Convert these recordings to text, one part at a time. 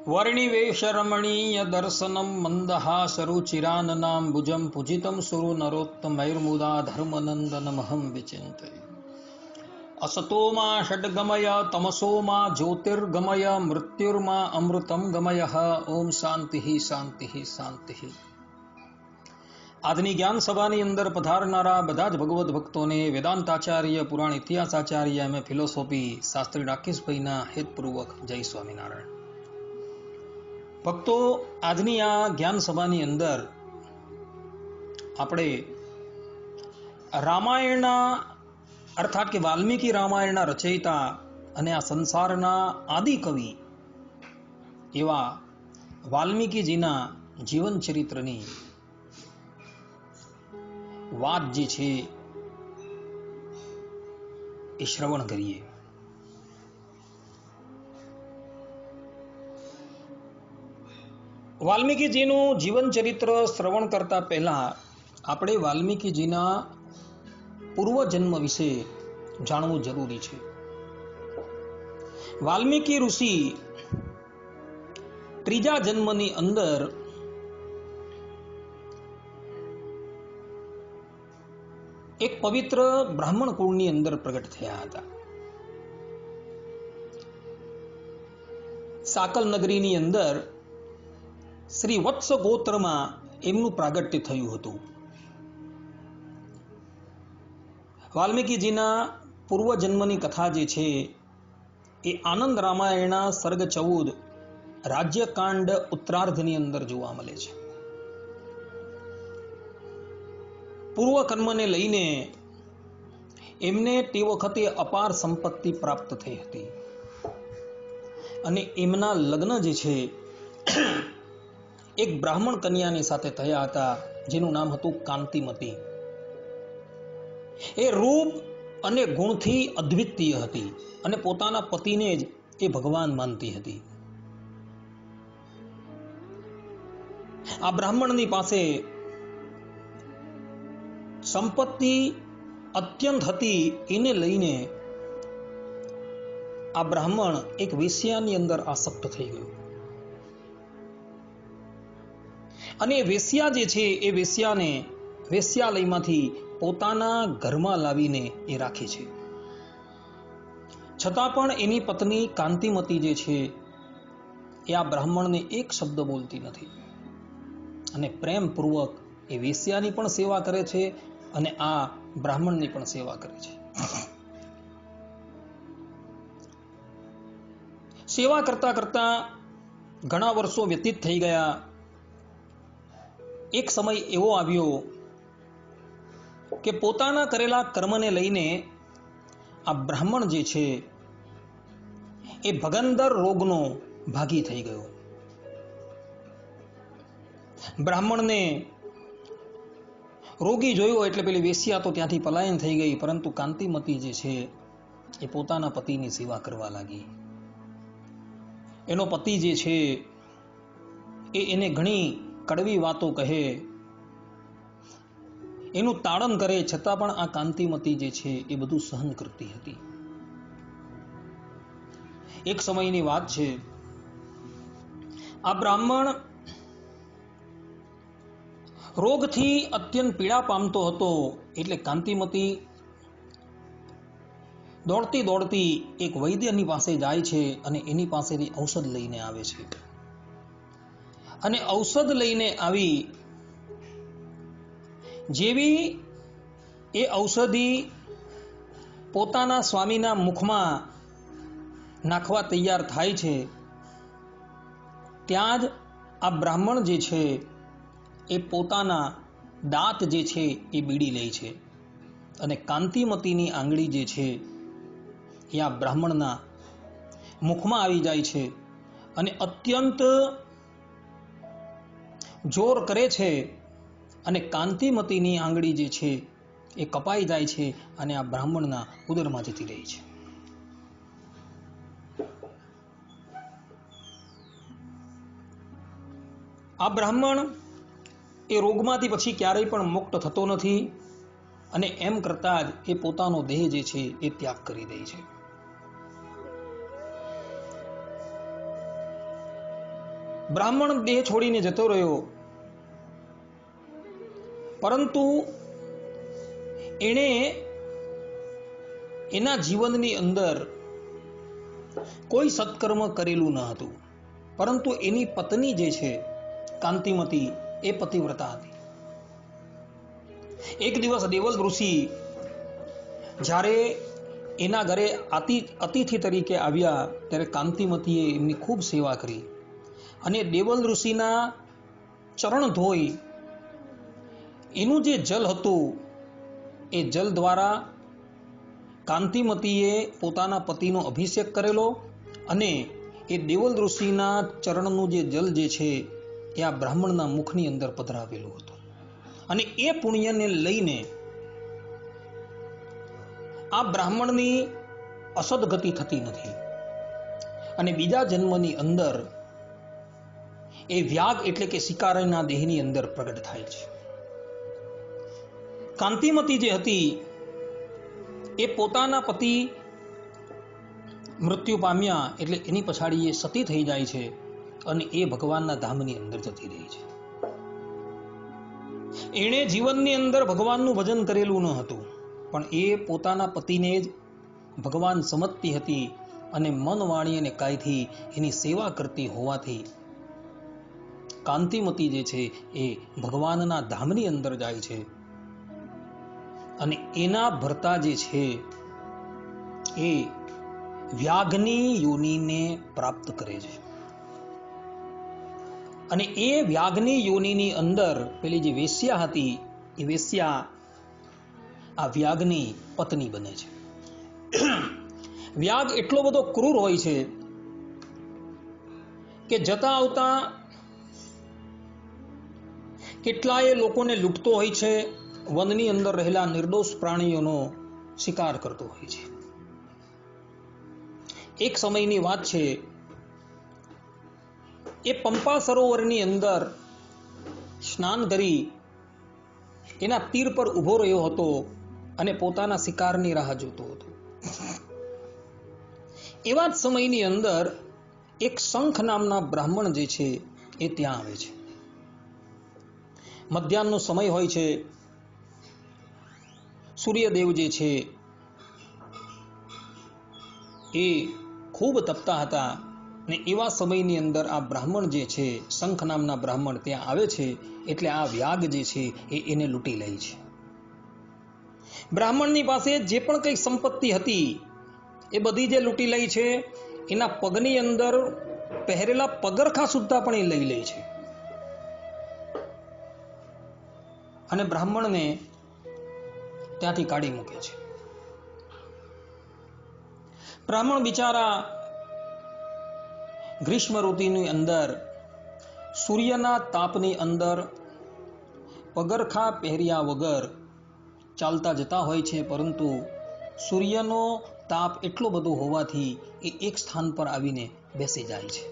वर्णिवेशरमणीय दर्शनं मन्दहासरुचिराननाम्बुजं पूजितं सुरो नरोत्तमैर्मुदा धर्मनन्दनमहं विचिन्तये। असतो मा षड्गमय तमसो मा ज्योतिर्गमय मृत्युर्मा अमृतं गमय। ओम शांति शांति शांति। આજની જ્ઞાન સભાની અંદર પધારનારા બધા જ ભગવત ભક્તોને વેદાંતાચાર્ય પુરાણ ઇતિહાસાચાર્ય એમ ફિલોસોફી શાસ્ત્રી રાકેશભાઈના હેતપૂર્વક જય સ્વામિનારાયણ। ભક્તો, આજની આ જ્ઞાન સભાની અંદર આપણે રામાયણના અર્થાત કે વાલ્મીકી રામાયણના રચયિતા અને આ સંસારના આદિ કવિ એવા વાલ્મીકીજીના જીવન ચરિત્રની વાત જે છે એ શ્રવણ કરીએ। વાલ્મીકીજીનું જીવન ચરિત્ર શ્રવણ કરતા પહેલા આપણે વાલ્મીકીજીના પૂર્વજન્મ વિશે જાણવું જરૂરી છે। વાલ્મીકી ઋષિ ત્રીજા જન્મની અંદર એક પવિત્ર બ્રાહ્મણ કુળની અંદર પ્રગટ થયા હતા। સાકલ નગરીની અંદર શ્રી વત્સ ગોત્રમાં એમનું પ્રાગટ્ય થયું હતું। વાલ્મીકીજીના પૂર્વજન્મની કથા જે છે એ આનંદ રામાયણના સર્ગ 14 રાજ્યકાંડ ઉત્તરાર્ધની અંદર જોવા મળે છે। પૂર્વ કર્મને લઈને એમને તે વખતે અપાર સંપત્તિ પ્રાપ્ત થઈ હતી અને એમના લગ્ન જે છે એક બ્રાહ્મણ કન્યાની સાથે થયા હતા જેનું નામ હતું કાંતિમતી। એ રૂપ અને ગુણથી અદ્વિતીય હતી અને પોતાના પતિને જ એ ભગવાન માનતી હતી। આ બ્રાહ્મણની પાસે સંપત્તિ અત્યંત હતી, એને લઈને આ બ્રાહ્મણ એક વેશ્યાની અંદર આસક્ત થઈ ગયો અને વેશ્યા જે છે એ વેશ્યાને વેશ્યાલયમાંથી પોતાના ઘરમાં લાવીને એ રાખે છે। છતાં પણ એની પત્ની કાંતિમતી જે છે એ આ બ્રાહ્મણને એક શબ્દ બોલતી નથી અને પ્રેમપૂર્વક એ વેશ્યાની પણ સેવા કરે છે અને આ બ્રાહ્મણની પણ સેવા કરે છે। સેવા કરતા કરતા ઘણા વર્ષો વ્યતીત થઈ ગયા। એક સમય એવો આવ્યો કે પોતાના કરેલા કર્મને લઈને આ બ્રાહ્મણ જે છે એ ભગંદર રોગનો ભાગી થઈ ગયો। બ્રાહ્મણને રોગી જોયો એટલે પેલી વેશ્યા તો ત્યાંથી પલાયન થઈ ગઈ, પરંતુ કાંતિમતી જે છે એ પોતાના પતિની સેવા કરવા લાગી। એનો પતિ જે છે એ એને ઘણી કડવી વાતો કહે, એનું તાડન કરે, છતાં પણ આ કાંતિમતી જે છે એ બધું સહન કરતી હતી। એક સમયની વાત છે, આ બ્રાહ્મણ રોગથી અત્યંત પીડા પામતો હતો એટલે કાંતિમતી દોડતી દોડતી એક વૈદ્યની પાસે જાય છે અને એની પાસેથી ઔષધ લઈને આવે છે અને ઔષધ લઈને આવી જેવી એ ઔષધિ પોતાના સ્વામીના મુખમાં નાખવા તૈયાર થાય છે ત્યાં જ આ બ્રાહ્મણ જે છે એ પોતાના દાંત જે છે એ બીડી લે છે અને કાંતિમતીની આંગળી જે છે એ આ બ્રાહ્મણના મુખમાં આવી જાય છે અને અત્યંત જોર કરે છે અને કાંતિમતીની આંગળી જે છે એ કપાઈ જાય છે અને આ બ્રાહ્મણના ઉદરમાં જતી રહી છે। આ બ્રાહ્મણ એ રોગમાંથી પછી ક્યારેય પણ મુક્ત થતો નથી અને એમ કરતા જ એ પોતાનો દેહ જે છે એ ત્યાગ કરી દે છે। બ્રાહ્મણ દેહ છોડીને જતો રહ્યો, પરંતુ એણે એના જીવનની અંદર કોઈ સત્કર્મ કરેલું ન હતું, પરંતુ એની પત્ની જે છે કાંતિમતી એ પતિવ્રતા હતી. એક દિવસ દેવલ ઋષિ જ્યારે એના ઘરે અતિથિ તરીકે આવ્યા ત્યારે કાંતિમતીએ એમની ખૂબ સેવા કરી અને દેવલ ઋષિના ચરણ ધોઈ એનું જે જલ હતું એ જલ દ્વારા કાંતિમતીએ પોતાના પતિનો અભિષેક કરેલો અને એ દેવલ ઋષિના ચરણનું જે જલ જે છે એ આ બ્રાહ્મણના મુખની અંદર પધરાવેલું હતું. અને એ પુણ્યને લઈને આ બ્રાહ્મણની અસદગતિ થતી નથી અને બીજા જન્મની અંદર એ વ્યાગ એટલે કે શિકારીના દેહની અંદર પ્રગટ થાય છે. કાંતિમતી જે હતી એ પોતાના પતિ મૃત્યુ પામ્યા એટલે એની પછાડી એ સતી થઈ જાય છે અને એ ભગવાનના ધામની અંદર જતી રહી છે. એણે જીવનની અંદર ભગવાનનું ભજન કરેલું ન હતું, પણ એ પોતાના પતિને જ ભગવાન સમજતી હતી અને મન, વાણી અને કાયથી એની સેવા કરતી હોવાથી કાંતિમતી જે છે એ ભગવાનના ધામની અંદર જાય છે અને એના ભરતા જે છે એ વ્યાઘની યોનિને પ્રાપ્ત કરે છે. અને એ વ્યાઘની યોનિની અંદર પેલી જે વેશ્યા હતી એ વેશ્યા આ વ્યાઘની પત્ની બને છે. વ્યાઘ એટલો બધો ક્રૂર હોય છે કે જતા આવતા કેટલાય લોકોને લૂંટતો હોય છે, વનની અંદર રહેલા નિર્દોષ પ્રાણીઓનો શિકાર કરતો હોય છે. એક સમયની વાત છે, એ પંપા સરોવરની અંદર સ્નાન કરી એના તીર પર ઊભો રહ્યો હતો અને પોતાના શિકારની રાહ જોતો હતો. એવા જ સમયની અંદર એક શંખ નામના બ્રાહ્મણ જે છે એ ત્યાં આવે છે. મધ્યાહનનો સમય હોય છે, સૂર્યદેવ જે છે એ ખૂબ તપતા હતા ને એવા સમયની અંદર આ બ્રાહ્મણ જે છે, શંખ નામના બ્રાહ્મણ ત્યાં આવે છે એટલે આ વ્યાગ જે છે એ એને લૂંટી લે છે. બ્રાહ્મણની પાસે જે પણ કંઈ સંપત્તિ હતી એ બધી જે લૂંટી લે છે, એના પગની અંદર પહેરેલા પગરખા સુદ્ધા પણ એ લઈ લે છે અને બ્રાહ્મણને ત્યાંથી કાઢી મૂકે છે. બ્રાહ્મણ બિચારા ગ્રીષ્મ ઋતુની અંદર સૂર્યના તાપની અંદર પગરખા પહેર્યા વગર ચાલતા જતા હોય છે, પરંતુ સૂર્યનો તાપ એટલો બધો હોવાથી એ એક સ્થાન પર આવીને બેસી જાય છે.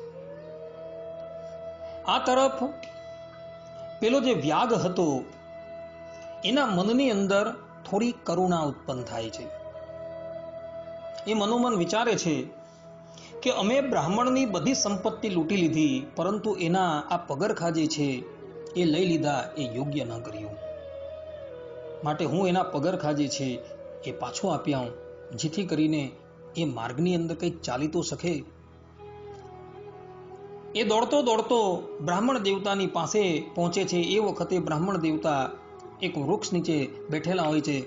આ તરફ પેલો જે વ્યાગ હતો એના મનની અંદર થોડી કરુણા ઉત્પન્ન થાય છે. એ મનોમન વિચારે છે કે અમે બ્રાહ્મણની બધી સંપત્તિ લૂંટી લીધી, પરંતુ એના આ પગરખા જે છે એ લઈ લીધા, એ યોગ્ય ન કર્યું. માટે હું એના પગરખા જે છે એ પાછો આપી આવું, જેથી કરીને એ માર્ગની અંદર કંઈક ચાલી તો શકે. એ દોડતો દોડતો બ્રાહ્મણ દેવતાની પાસે પહોંચે છે. એ વખતે બ્રાહ્મણ દેવતા એક વૃક્ષ નીચે બેઠેલા હોય છે.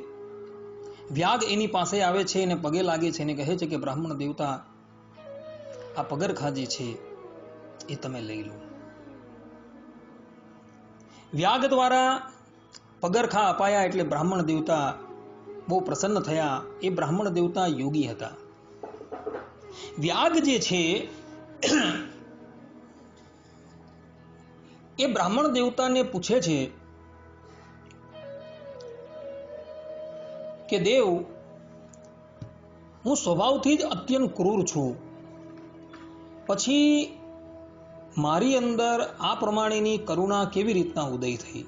વ્યાગ એની પાસે આવે છે અને પગે લાગે છે અને કહે છે કે બ્રાહ્મણ દેવતા, આ પગરખા જે છે એ તમે લઈ લો. વ્યાગ દ્વારા પગરખા અપાયા એટલે બ્રાહ્મણ દેવતા બહુ પ્રસન્ન થયા. એ બ્રાહ્મણ દેવતા યોગી હતા. વ્યાગ જે છે એ બ્રાહ્મણ દેવતાને પૂછે છે કે દેવ, હું સ્વભાવથી જ અત્યંત ક્રૂર છું, પછી મારી અંદર આ પ્રમાણેની કરુણા કેવી રીતના ઉદય થઈ?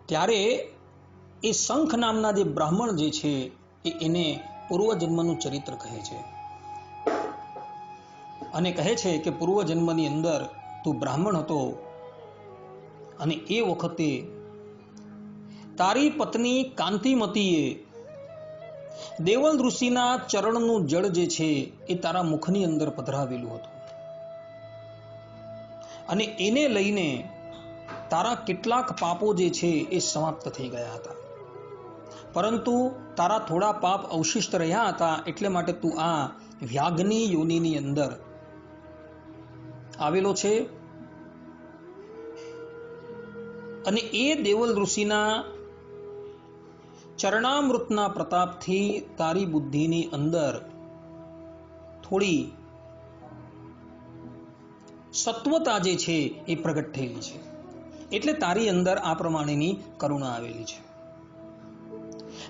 ત્યારે એ શંખ નામના જે બ્રાહ્મણ જે છે એને પૂર્વજન્મનું ચરિત્ર કહે છે અને કહે છે કે પૂર્વ જન્મની અંદર તું બ્રાહ્મણ હતો અને એ વખતે તારી પત્ની કાંતિમતીએ દેવલ ઋષિના ચરણનું જળ જે છે એ તારા મુખની અંદર પધરાવેલું હતું અને એને લઈને તારા કેટલાક પાપો જે છે એ સમાપ્ત થઈ ગયા હતા, પરંતુ તારા થોડા પાપ અવશિષ્ટ રહ્યા હતા, એટલે માટે તું આ વ્યાઘ્ની યોનિની અંદર આવેલો છે. અને એ દેવલ ઋષિના ચરણામૃતના પ્રતાપથી તારી બુદ્ધિની અંદર થોડી સત્વતા જે છે એ પ્રગટ થયેલી છે, એટલે તારી અંદર આ પ્રમાણેની કરુણા આવેલી છે.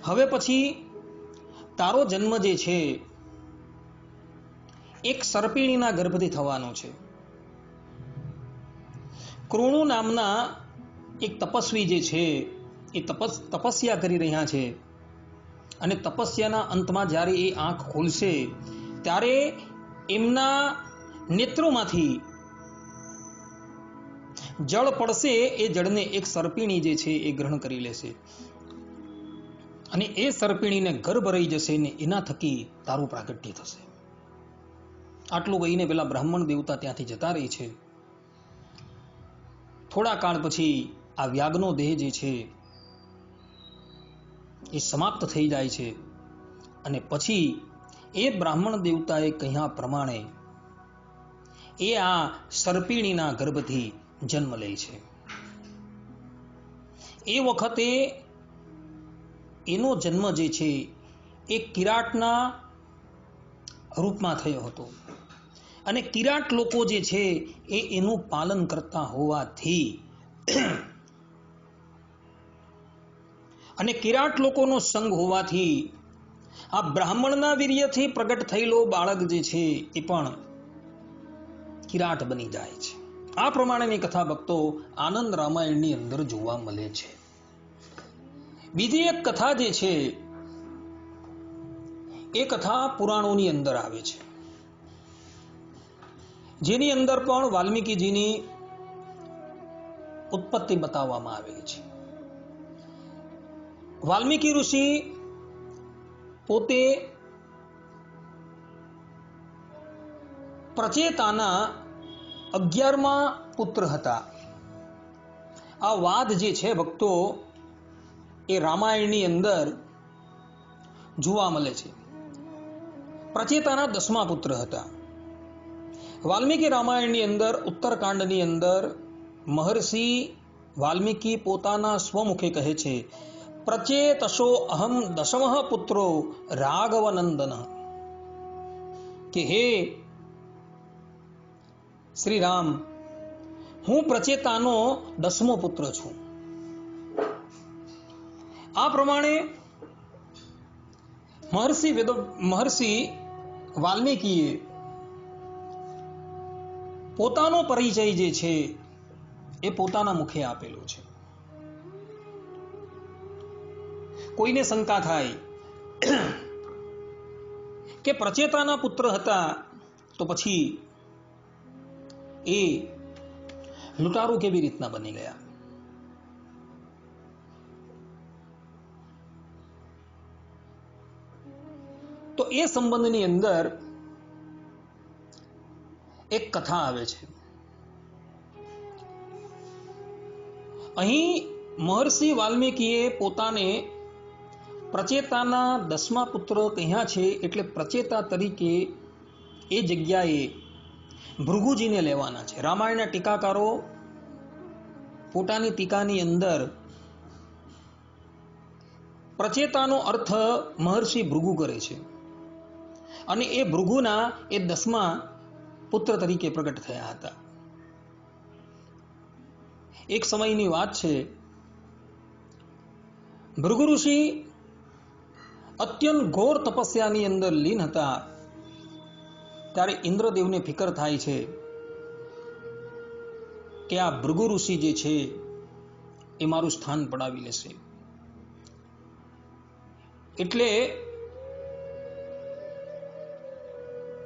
હવે પછી તારો જન્મ જે છે એક સર્પિણીના ગર્ભથી થવાનો છે. કૃણુ નામના એક તપસ્વી જે છે એ તપસ્યા કરી રહ્યા છે, અને તપસ્યાના અંતમાં જ્યારે એ આંખ ખોલશે ત્યારે એમના નેત્રોમાંથી જળ પડશે. એ જળને એક સર્પિણી જે છે એ ગ્રહણ કરી લેશે અને એ સર્પિણીને ગર્ભ રહી જશે ને એના થકી તારું પ્રાગટ્ય થશે. આટલું કહીને પેલા બ્રાહ્મણ દેવતા ત્યાંથી જતા રહે છે. થોડા કાળ પછી આ વ્યાગનો દેહ જે છે એ સમાપ્ત થઈ જાય છે, અને પછી એ બ્રાહ્મણ દેવતાએ કહ્યા પ્રમાણે એ આ સર્પિણીના ગર્ભથી જન્મ લે છે. એ વખતે એનો જન્મ જે છે એ કિરાટના રૂપમાં થયો હતો, અને કિરાટ લોકો જે છે એ એનું પાલન કરતા હોવાથી અને કિરાટ લોકોનો સંગ હોવાથી આ બ્રાહ્મણના વીર્યથી પ્રગટ થયેલો બાળક જે છે એ પણ કિરાટ બની જાય છે. આ પ્રમાણેની કથા ભક્તો આનંદ રામાયણની અંદર જોવા મળે છે. બીજી એક કથા જે છે એ કથા પુરાણોની અંદર આવે છે, જેની અંદર પણ વાલ્મીકીજીની ઉત્પત્તિ બતાવવામાં આવેલી છે. વાલ્મીકી ઋષિ પોતે પ્રચેતાના 11મા પુત્ર હતા. આ વાદ જે છે ભક્તો એ રામાયણની અંદર જોવા મળે છે. પ્રચેતાના 10મા પુત્ર હતા. વાલ્મીકી રામાયણની અંદર ઉત્તરકાંડની અંદર મહર્ષિ વાલ્મીકી પોતાના સ્વમુખે કહે છે, પ્રચેતશો અહમ 10મઃ પુત્રો રાઘવનંદન, કે હે શ્રી રામ, હું પ્રચેતાનો 10મો પુત્ર છું. આ પ્રમાણે મહર્ષિ વાલ્મીકીએ પોતાનો પરિચય જે છે એ પોતાના મુખે આપેલો છે. કોઈને શંકા થાય કે પ્રચેતાના પુત્ર હતા તો પછી એ લૂંટારૂ કેવી રીતના બની ગયા? તો એ સંબંધની અંદર એક કથા આવે છે. અહીં મહર્ષિ વાલ્મીકીએ પોતાને પ્રચેતાના 10મા પુત્ર કહ્યા છે, એટલે પ્રચેતા તરીકે એ જગ્યાએ ભૃગુજીને લેવાના છે. રામાયણના ટીકાકારો પોતાની ટીકાની અંદર પ્રચેતાનો અર્થ મહર્ષિ ભૃગુ કરે છે, અને એ ભૃગુના એ 10મા પુત્ર તરીકે પ્રગટ થયા હતા. એક સમયની વાત છે, ભૃગુ ઋષિ અત્યંત ઘોર તપસ્યાની અંદર લીન હતા. ત્યારે ઇન્દ્રદેવને ફિકર થાય છે કે આ ભૃગુ ઋષિ જે છે એ મારું સ્થાન પડાવી લેશે. એટલે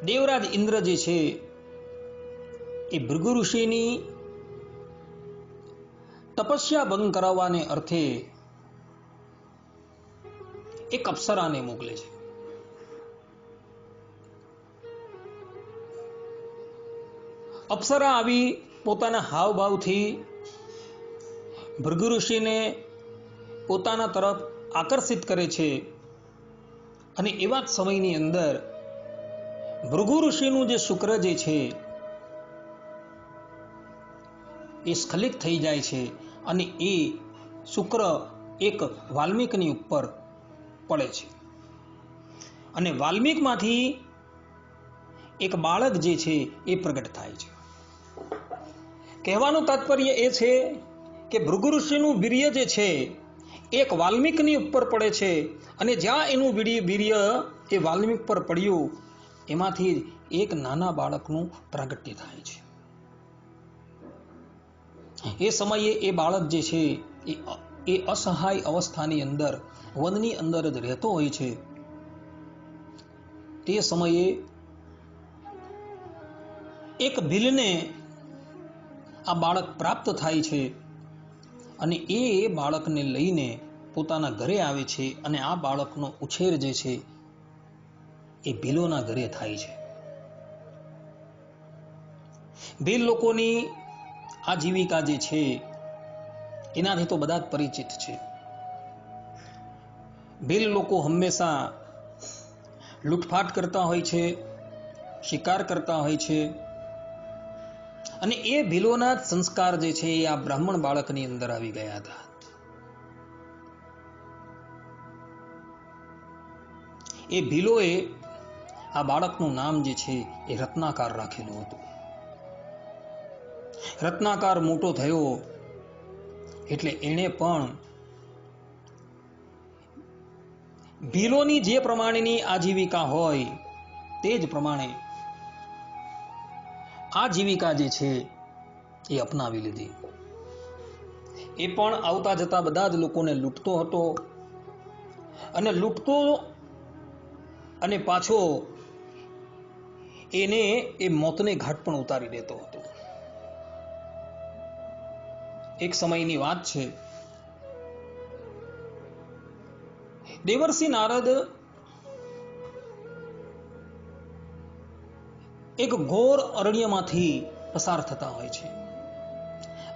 દેવરાજ ઇન્દ્ર જે છે એ ભૃગુ ઋષિની તપસ્યા ભંગ કરાવવાને અર્થે એક અપ્સરાને મોકલે છે. અપ્સરા આવી પોતાના હાવભાવથી ભૃગુ ઋષિને પોતાના તરફ આકર્ષિત કરે છે અને એવા જ સમયની અંદર ભૃગુ ઋષિનું જે શુક્ર જે છે એ સ્ખલિત થઈ જાય છે અને એ શુક્ર એક વાલ્મીકની ઉપર પડે છે અને વાલ્મીકમાંથી એક બાળક જે છે એ પ્રગટ થાય છે. કહેવાનું તાત્પર્ય એ છે કે ભૃગુ ઋષિનું વીર્ય જે છે એક વાલ્મીકની ઉપર પડે છે અને જ્યાં એનું વીર્ય એ વાલ્મીક પર પડ્યું એમાંથી એક નાના બાળકનું પ્રાગટ્ય થાય છે. એ સમયે એ બાળક જે છે એ અસહાય અવસ્થાની અંદર વનની અંદર જ રહેતો હોય છે. તે સમયે એક ભીલને આ બાળક પ્રાપ્ત થાય છે અને એ બાળકને લઈને પોતાના ઘરે આવે છે અને આ બાળકનો ઉછેર જે છે એ ભીલોના ઘરે થાય છે. ભીલ લોકોની આજીવિકા જે છે એનાથી તો બધા જ પરિચિત છે. ભીલ લોકો હંમેશા લૂંટફાટ કરતા હોય છે, શિકાર કરતા હોય છે અને એ ભીલોના જ સંસ્કાર જે છે એ આ બ્રાહ્મણ બાળકની અંદર આવી ગયા હતા. એ ભીલોએ આ બાળકનું નામ જે છે એ રત્નાકર રાખેલું હતું. રત્નાકર મોટો થયો એટલે એણે પણ ભીલોની જે પ્રમાણેની આજીવિકા હોય તે જ પ્રમાણે આજીવિકા જે છે એ અપનાવી લીધી. એ પણ આવતા જતા બધા જ લોકોને લૂંટતો હતો અને લૂંટતો અને પાછો એને એ મોતને ઘાટ પણ ઉતારી દેતો હતો. એક સમયની વાત છે, દેવર્ષિ નારદ એક ઘોર અરણ્યમાંથી પસાર થતા હોય છે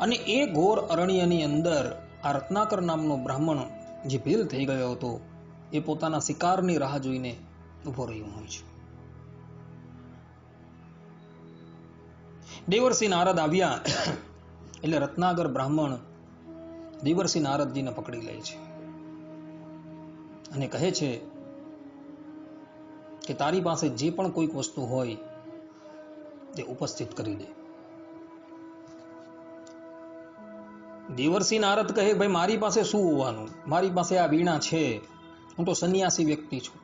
અને એ ઘોર અરણ્યની અંદર આ રત્નાકર નામનો બ્રાહ્મણ જે ભીલ થઈ ગયો હતો એ પોતાના શિકારની રાહ જોઈને ઉભો રહ્યો હોય છે. દેવર્ષિ નારદ આવ્યા એટલે રત્નાકર બ્રાહ્મણ દેવર્ષિ નારદજીને પકડી લે છે અને કહે છે કે તારી પાસે જે પણ કોઈક વસ્તુ હોય તે ઉપસ્થિત કરી દે. દેવર્ષિ નારદ કહે, ભાઈ મારી પાસે શું હોવાનું, મારી પાસે આ વીણા છે, હું તો સંન્યાસી વ્યક્તિ છું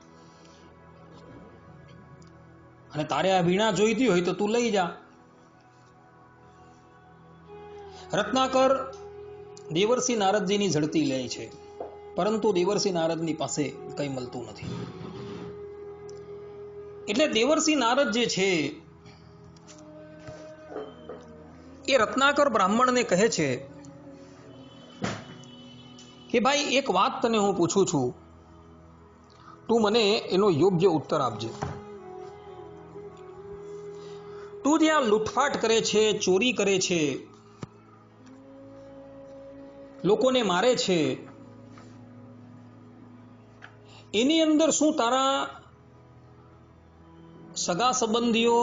અને તારે આ વીણા જોઈતી હોય તો તું લઈ જા. રત્નાકર દેવર્ષિ નારદજીની ઝડતી લે છે પરંતુ દેવર્ષિ નારદની પાસે કંઈ મળતું નથી. એટલે દેવર્ષિ નારદ જે છે એ રત્નાકર બ્રાહ્મણને કહે છે કે ભાઈ એક વાત તને હું પૂછું છું, તું મને એનો યોગ્ય ઉત્તર આપજે. તું જે આ લૂંટફાટ કરે છે, ચોરી કરે છે, લોકોને મારે છે, એની અંદર શું તારા સગા સંબંધીઓ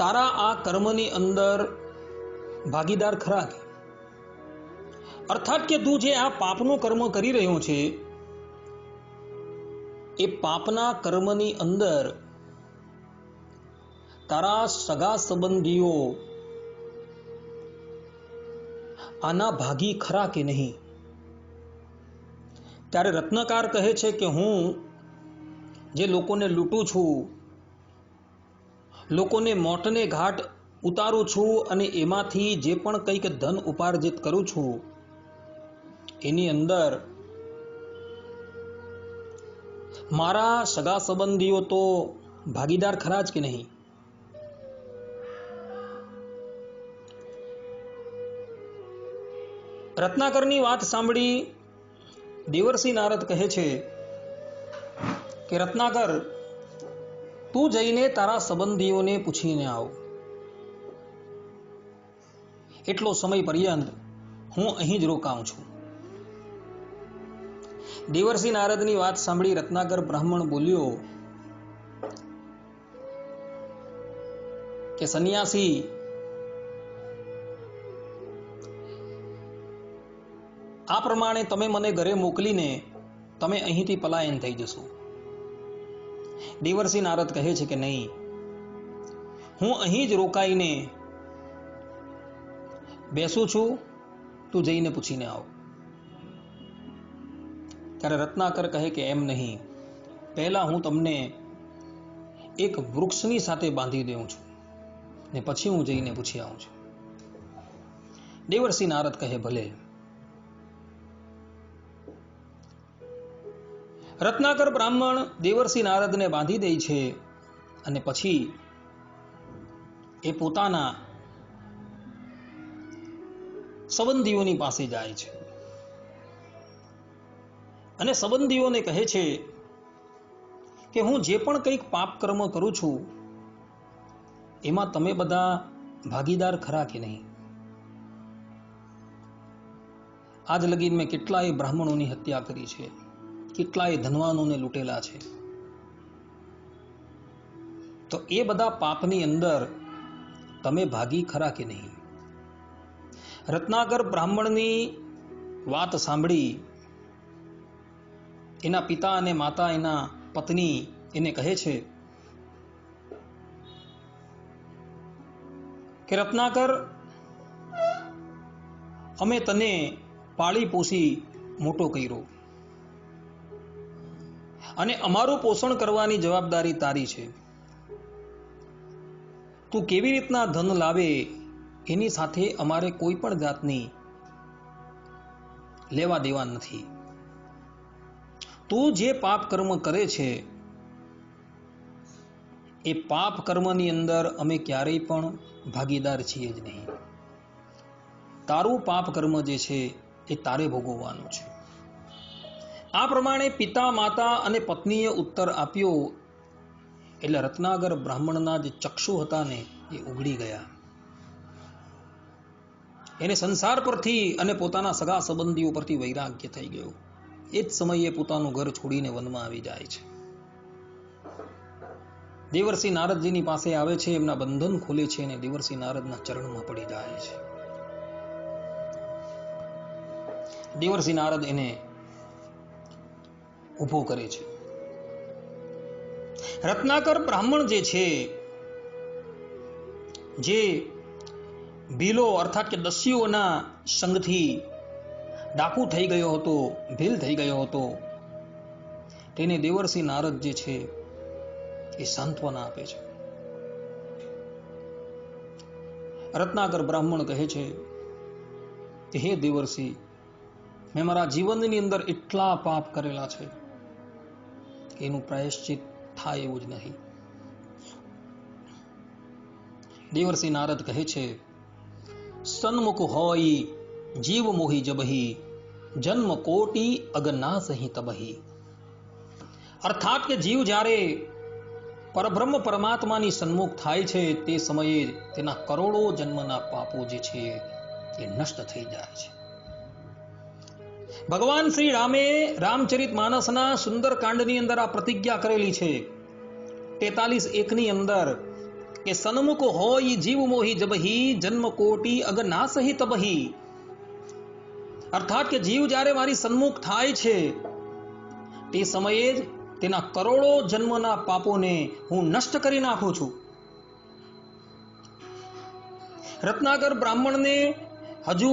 તારા આ કર્મની અંદર ભાગીદાર ખરા કે? અર્થાત કે તું જે આ પાપનું કર્મ કરી રહ્યો છે એ પાપના કર્મની અંદર તારા સગા સંબંધીઓ આના ભાગી ખરા કે નહીં? ત્યારે રત્નકાર કહે છે કે હું જે લોકોને લૂંટું છું, લોકોને મોટને ઘાટ ઉતારું છું અને એમાંથી જે પણ કંઈક ધન ઉપાર્જિત કરું છું એની અંદર મારા સગા સંબંધીઓ તો ભાગીદાર ખરા જ કે નહીં? રત્નાકરની વાત સાંભળી દેવર્ષિ નારદ કહે છે કે રત્નાકર, તું જઈને તારા સંબંધીઓને પૂછીને આવ. એટલો સમય પર્યંત હું અહીં જ રોકાઉં છું. દેવર્ષિ નારદની વાત સાંભળી રત્નાકર બ્રાહ્મણ બોલ્યો કે સંન્યાસી, આ પ્રમાણે તમે મને ઘરે મોકલીને તમે અહીંથી પલાયન થઈ જશો. દેવર્ષિ નારદ કહે છે કે નહીં, હું અહીં જ રોકાઈને બેસું છું, તું જઈને પૂછીને આવ. ત્યારે રત્નાકર કહે કે એમ નહીં, પહેલા હું તમને એક વૃક્ષની સાથે બાંધી દઉં છું ને પછી હું જઈને પૂછી આવું છું. દેવર્ષિ નારદ કહે ભલે. રત્નાકર બ્રાહ્મણ દેવર્ષિ નારદને બાંધી દે છે અને પછી એ પોતાના સંબંધીઓની પાસે જાય છે અને સંબંધીઓને કહે છે કે હું જે પણ કંઈક પાપ કર્મ કરું છું એમાં તમે બધા ભાગીદાર ખરા કે નહીં? આજ લગીન મેં કેટલાય બ્રાહ્મણોની હત્યા કરી છે, કેટલાય ધનવાનોને લૂંટેલા છે, તો એ બધા પાપની અંદર તમે ભાગી ખરા કે નહીં? રત્નાકર બ્રાહ્મણની વાત સાંભળી એના પિતા અને માતા, એના પત્ની એને કહે છે કે રત્નાકર, અમે તને પાળી પોષી મોટો કર્યો અને અમારું પોષણ કરવાની જવાબદારી તારી છે. તું કેવી રીતના ધન લાવે એની સાથે અમારે કોઈ પણ જાતની લેવા દેવા નથી. તું જે પાપ કર્મ કરે છે એ પાપ કર્મની અંદર અમે ક્યારેય પણ ભાગીદાર છીએ જ નહીં. તારું પાપ કર્મ જે છે એ તારે ભોગવવાનું છે. આ પ્રમાણે પિતા, માતા અને પત્નીએ ઉત્તર આપ્યો એટલે રત્નાકર બ્રાહ્મણના જે ચક્ષુ હતા ને એ ઉઘડી ગયા. એને સંસાર પરથી અને પોતાના સગા સંબંધીઓ પરથી વૈરાગ્ય થઈ ગયો. એ જ સમયે પોતાનું ઘર છોડીને વનમાં આવી જાય છે. દેવર્ષિ નારદજીની પાસે આવે છે, એમના બંધન ખોલે છે અને દેવર્ષિ નારદના ચરણમાં પડી જાય છે. દેવર્ષિ નારદ એને ઉભો કરે છે. રત્નાકર બ્રાહ્મણ જે છે, જે ભીલો અર્થાત કે દસ્યુઓના સંગથી ડાકુ થઈ ગયો હતો, ભીલ થઈ ગયો હતો, તેને દેવર્ષિ નારદ જે છે એ સાંત્વના આપે છે. રત્નાકર બ્રાહ્મણ કહે છે કે હે દેવર્ષિ, મેં મારા જીવનની અંદર એટલા પાપ કરેલા છે કે એનું પ્રાયશ્ચિત થાય એવું જ નહીં. દેવર્ષિ નારદ કહે છે, સન્મુખ હોય જીવ મોહી જબહી, જન્મ કોટી અગના સહી તબહી. અર્થાત કે જીવ જ્યારે પરબ્રહ્મ પરમાત્માની સન્મુખ થાય છે તે સમયે તેના કરોડો જન્મના પાપો જે છે એ નષ્ટ થઈ જાય છે. ભગવાન શ્રી રામે રામચરિત માનસના સુંદર કાંડની અંદર આ પ્રતિજ્ઞા કરેલી છે 43:1 ની અંદર કે સન્મુખ હોય જીવ મોહી જબહી, જન્મ કોટી અગના સહી તબહી. અર્થાત કે જીવ જ્યારે મારી સન્મુખ થાય છે તે સમયે જ તેના કરોડો જન્મના પાપોને હું નષ્ટ કરી નાખું છું. રત્નાકર બ્રાહ્મણને હજુ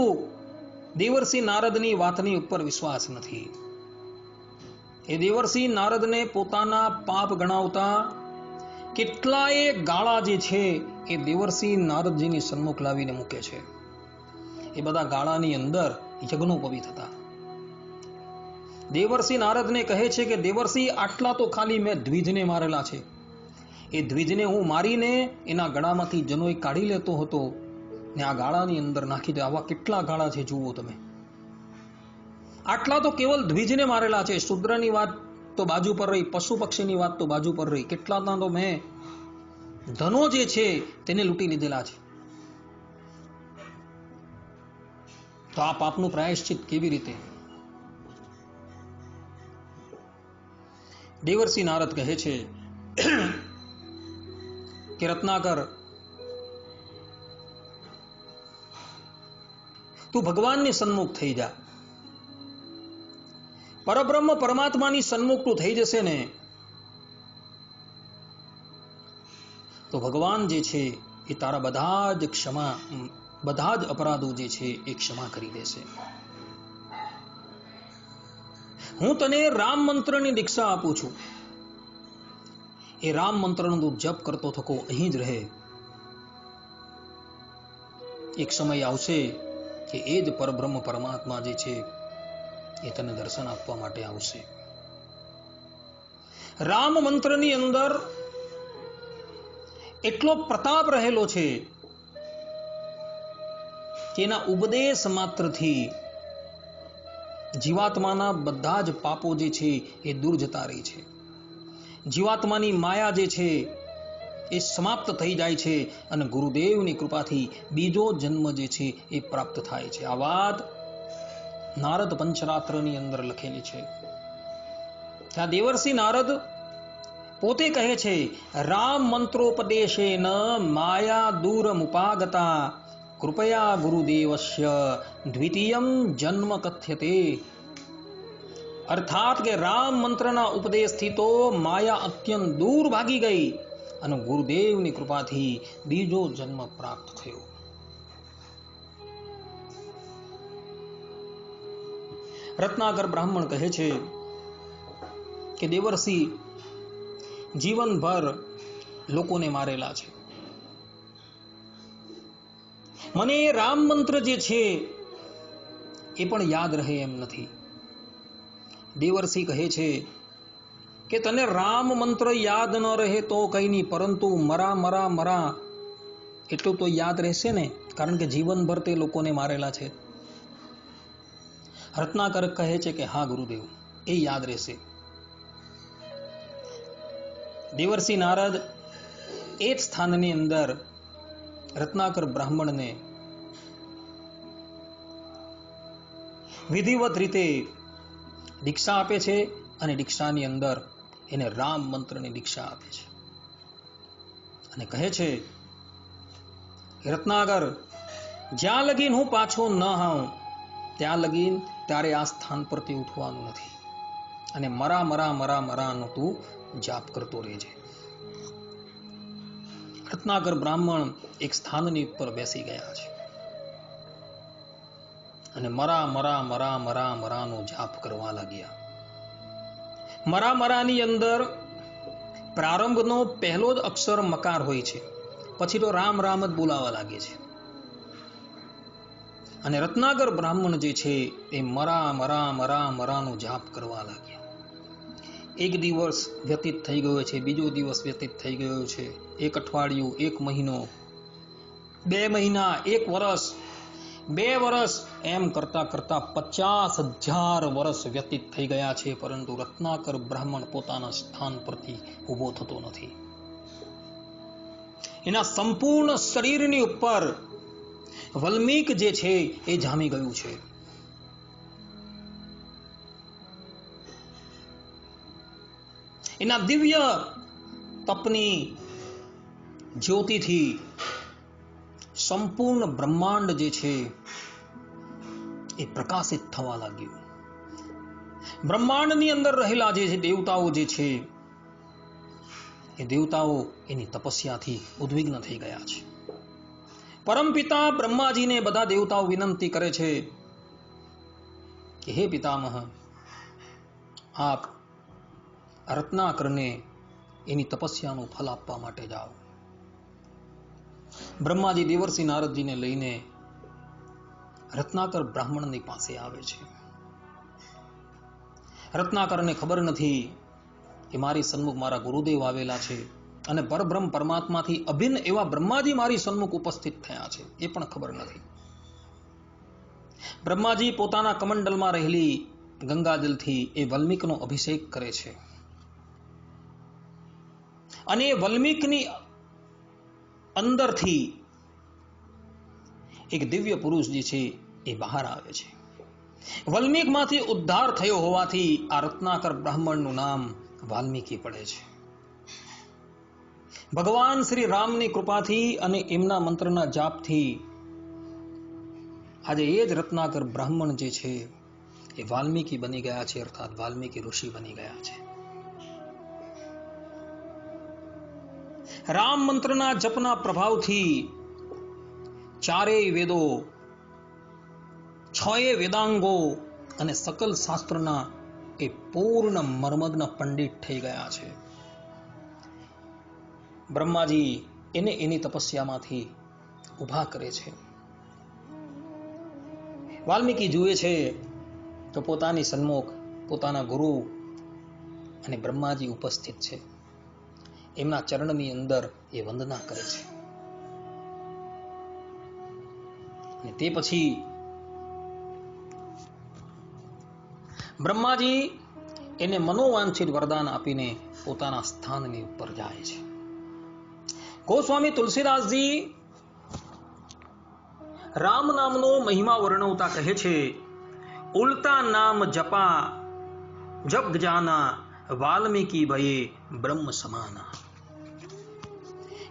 દેવર્ષિ નારદની વાતની ઉપર વિશ્વાસ નથી. એ દેવર્ષિ નારદને પોતાના પાપ ગણાવતા કેટલાય ગાળા જે છે એ દેવર્ષિ નારદજીની સન્મુખ લાવીને મૂકે છે. એ બધા ગાળાની અંદર યજ્ઞોપવિત હતા. દેવર્ષિ નારદને કહે છે કે દેવર્ષિ, આટલા તો ખાલી મેં દ્વિજને મારેલા છે. એ દ્વિજને હું મારીને એના ગળામાંથી જનોઈ કાઢી લેતો હતો ને આ ગાળાની અંદર નાખી દે. આવા કેટલા ગાળા છે જુઓ તમે. આટલા તો કેવલ દ્વિજને મારેલા છે. શુદ્રની વાત તો બાજુ પર રહી, પશુ પક્ષીની વાત તો બાજુ પર રહી, કેટલાના તો મેં ધનો જે છે તેને લૂંટી લીધેલા છે. તો આ પાપનું પ્રાયશ્ચિત કેવી રીતે? દેવર્ષિ નારદ કહે છે કે રત્નાકર, તું ભગવાનની સન્મુખ થઈ જા. પરબ્રહ્મ પરમાત્માની સન્મુખ તું થઈ જશે ને તો ભગવાન જે છે એ તારા બધા જ અપરાધો જે છે એ ક્ષમા કરી દેશે. હું તને રામ મંત્રની દીક્ષા આપું છું. એ રામ મંત્રનો તું જપ કરતો થકો અહીં જ રહે. એક સમય આવશે કે એ જ પરબ્રહ્મ પરમાત્મા જે છે એ તને દર્શન આપવા માટે આવશે. રામ મંત્રની અંદર એટલો પ્રતાપ રહેલો છે કે એના ઉપદેશ માત્રથી જીવાત્માના બધા જ પાપો જે છે એ દૂર જતા રહે છે. જીવાત્માની માયા જે છે એ સમાપ્ત થઈ જાય છે અને ગુરુદેવની કૃપાથી બીજો જન્મ જે છે એ પ્રાપ્ત થાય છે. આ વાત નારદ પંચરાત્રની અંદર લખેલી છે. ત્યાં દેવર્ષિ નારદ પોતે કહે છે, રામ મંત્રોપદેશેન માયા દૂરમુપાગતા કૃપયા ગુરુદેવસ્ય દ્વિતીયમ જન્મ કથ્યતે. અર્થાત કે રામ મંત્રના ઉપદેશથી તો માયા અત્યંત દૂર ભાગી ગઈ અને ગુરુદેવની કૃપાથી બીજો જન્મ પ્રાપ્ત થયો. રત્નાકર બ્રાહ્મણ કહે છે કે દેવર્ષિ જીવનભર લોકોને મારેલા છે. મને એ રામ મંત્ર જે છે એ પણ યાદ રહે એમ નથી. દેવર્ષિ કહે છે કે તને રામ મંત્ર યાદ ન રહે તો કઈ નહીં, પરંતુ મરા મરા મરા એટલું તો યાદ રહેશે ને, કારણ કે જીવનભર તે લોકોને મારેલા છે. રત્નાકર કહે છે કે હા ગુરુદેવ, એ યાદ રહેશે. દેવર્ષિ નારદ એ જ સ્થાનની અંદર રત્નાકર બ્રાહ્મણને વિધિવત રીતે દીક્ષા આપે છે અને દીક્ષાની અંદર એને રામ મંત્રની દીક્ષા આપે છે અને કહે છે કે રત્નાકર, જ્યાં લગીન હું પાછો ન આવું ત્યાં લગીન તારે આ સ્થાન પરથી ઉઠવાનું નથી અને મરા મરા મરા મરાનો તું જાપ કરતો રહેજે. રત્નાકર બ્રાહ્મણ એક સ્થાનની ઉપર બેસી ગયા છે અને મરા મરા મરા મરા મરાનો જાપ કરવા લાગ્યા. મરા મરાની અંદર પ્રારંભનો પહેલો જ અક્ષર મકાર હોય છે, પછી તો રામ રામ જ બોલાવા લાગે છે. અને રત્નાકર બ્રાહ્મણ જે છે એ મરા મરા મરા મરાનો જાપ કરવા લાગ્યા. એક દિવસ વ્યતીત થઈ ગયો છે, બીજો દિવસ વ્યતીત થઈ ગયો છે, એક અઠવાડિયું, એક મહિનો, 2 મહિના, 1 વર્ષ, 2 વર્ષ, એમ કરતા કરતા 50,000 વર્ષ વ્યતીત થઈ ગયા છે, પરંતુ રત્નાકર બ્રાહ્મણ પોતાના સ્થાન પરથી ઊભો થતો નથી. એના સંપૂર્ણ શરીરની ઉપર વલ્મીક જે છે એ જામી ગયું છે. એના દિવ્ય તપની જ્યોતિથી સંપૂર્ણ બ્રહ્માંડ જે છે એ પ્રકાશિત થવા લાગ્યું. બ્રહ્માંડની અંદર રહેલા જે દેવતાઓ જે છે એ દેવતાઓ એની તપસ્યાથી ઉદ્વિગ્ન થઈ ગયા છે. પરમપિતા બ્રહ્માજીને બધા દેવતાઓ વિનંતી કરે છે કે હે પિતામહ, આપ રત્નાકરને એની તપસ્યાનું ફલ આપવા માટે જાઓ. બ્રહ્માજી દેવર્ષિ નારદજીને લઈને રત્નાકર બ્રાહ્મણની પાસે આવે છે. રત્નાકરને ખબર નથી કે મારી સન્મુખ મારા ગુરુદેવ આવેલા છે અને પરબ્રહ્મ પરમાત્માથી અભિન્ન એવા બ્રહ્માજી મારી સન્મુખ ઉપસ્થિત થયા છે, એ પણ ખબર નથી. બ્રહ્માજી પોતાના કમંડલમાં રહેલી ગંગાજલથી એ વાલ્મીકનો અભિષેક કરે છે અને એ વાલ્મીકની અંદરથી એક દિવ્ય પુરુષ જે છે એ બહાર આવે છે. વાલ્મીકમાંથી ઉદ્ધાર થયો હોવાથી આ રત્નાકર બ્રાહ્મણનું નામ વાલ્મીકી પડે છે. ભગવાન શ્રી રામની કૃપાથી અને એમના મંત્રના જાપથી આજે એ જ રત્નાકર બ્રાહ્મણ જે છે એ વાલ્મીકી બની ગયા છે, અર્થાત વાલ્મીકી ઋષિ બની ગયા છે. રામ મંત્રના જપના પ્રભાવથી ચારેય વેદો, છએ વેદાંગો અને સકલ શાસ્ત્રના એ પૂર્ણ મર્મગ્ન પંડિત થઈ ગયા છે. બ્રહ્માજી એને એની તપસ્યામાંથી ઉભા કરે છે. વાલ્મીકી જુએ છે તો પોતાની સન્મુખ પોતાના ગુરુ અને બ્રહ્માજી ઉપસ્થિત છે. એમના ચરણની અંદર એ વંદના કરે છે અને તે પછી બ્રહ્માજી એને મનોવાંછિત વરદાન આપીને પોતાના સ્થાનની ઉપર જાય છે. ગોસ્વામી તુલસીદાસજી રામ નામનો મહિમા વર્ણવતા કહે છે, ઉલટા નામ જપા જપ જાના વાલ્મીકી ભયે બ્રહ્મ સમાના.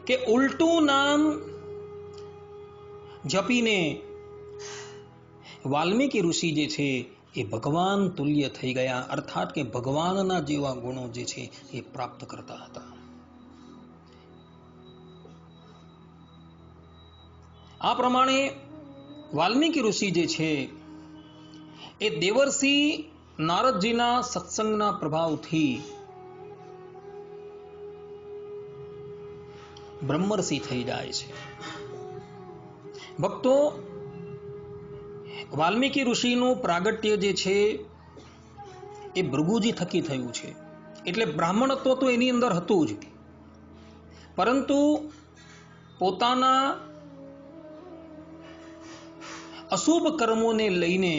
કે ઉલટું નામ જપીને વાલ્મીકી ઋષિ જે છે એ ભગવાન તુલ્ય થઈ ગયા, અર્થાત કે ભગવાનના જેવા ગુણો જે છે એ પ્રાપ્ત કરતા હતા. આ પ્રમાણે વાલ્મીકી ઋષિ જે છે એ દેવર્ષિ નારદજીના સત્સંગના પ્રભાવથી બ્રહ્મર્ષિ થઈ જાય છે. ભક્તો, વાલ્મીકી ઋષિનું પ્રાગટ્ય જે છે એ ભૃગુજી થકી થયું છે. એટલે બ્રાહ્મણત્વ તો એની અંદર હતું જ, પરંતુ પોતાના અશુભ કર્મોને લઈને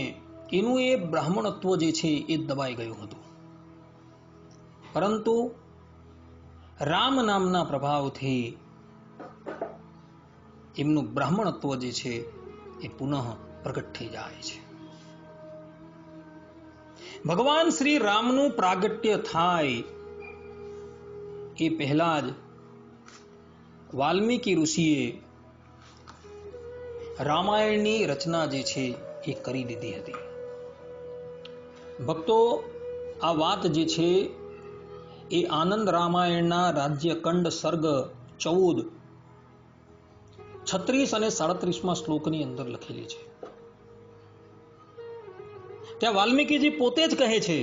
એનું એ બ્રાહ્મણત્વ જે છે એ દબાઈ ગયું હતું. પરંતુ રામ નામના પ્રભાવથી એમનું બ્રાહ્મણત્વ જે છે એ પુનઃ પ્રગટ થઈ જાય છે. ભગવાન શ્રી રામનું પ્રાગટ્ય થાય એ પહેલા જ વાલ્મીકી ઋષિએ રામાયણની રચના જે છે એ કરી દીધી હતી. ભક્તો, આ વાત જે છે એ આનંદ રામાયણના રાજ્યકંડ સર્ગ 14, 36 અને 37 શ્લોકની અંદર લખેલી છે. ત્યાં વાલ્મીકીજી પોતે જ કહે છે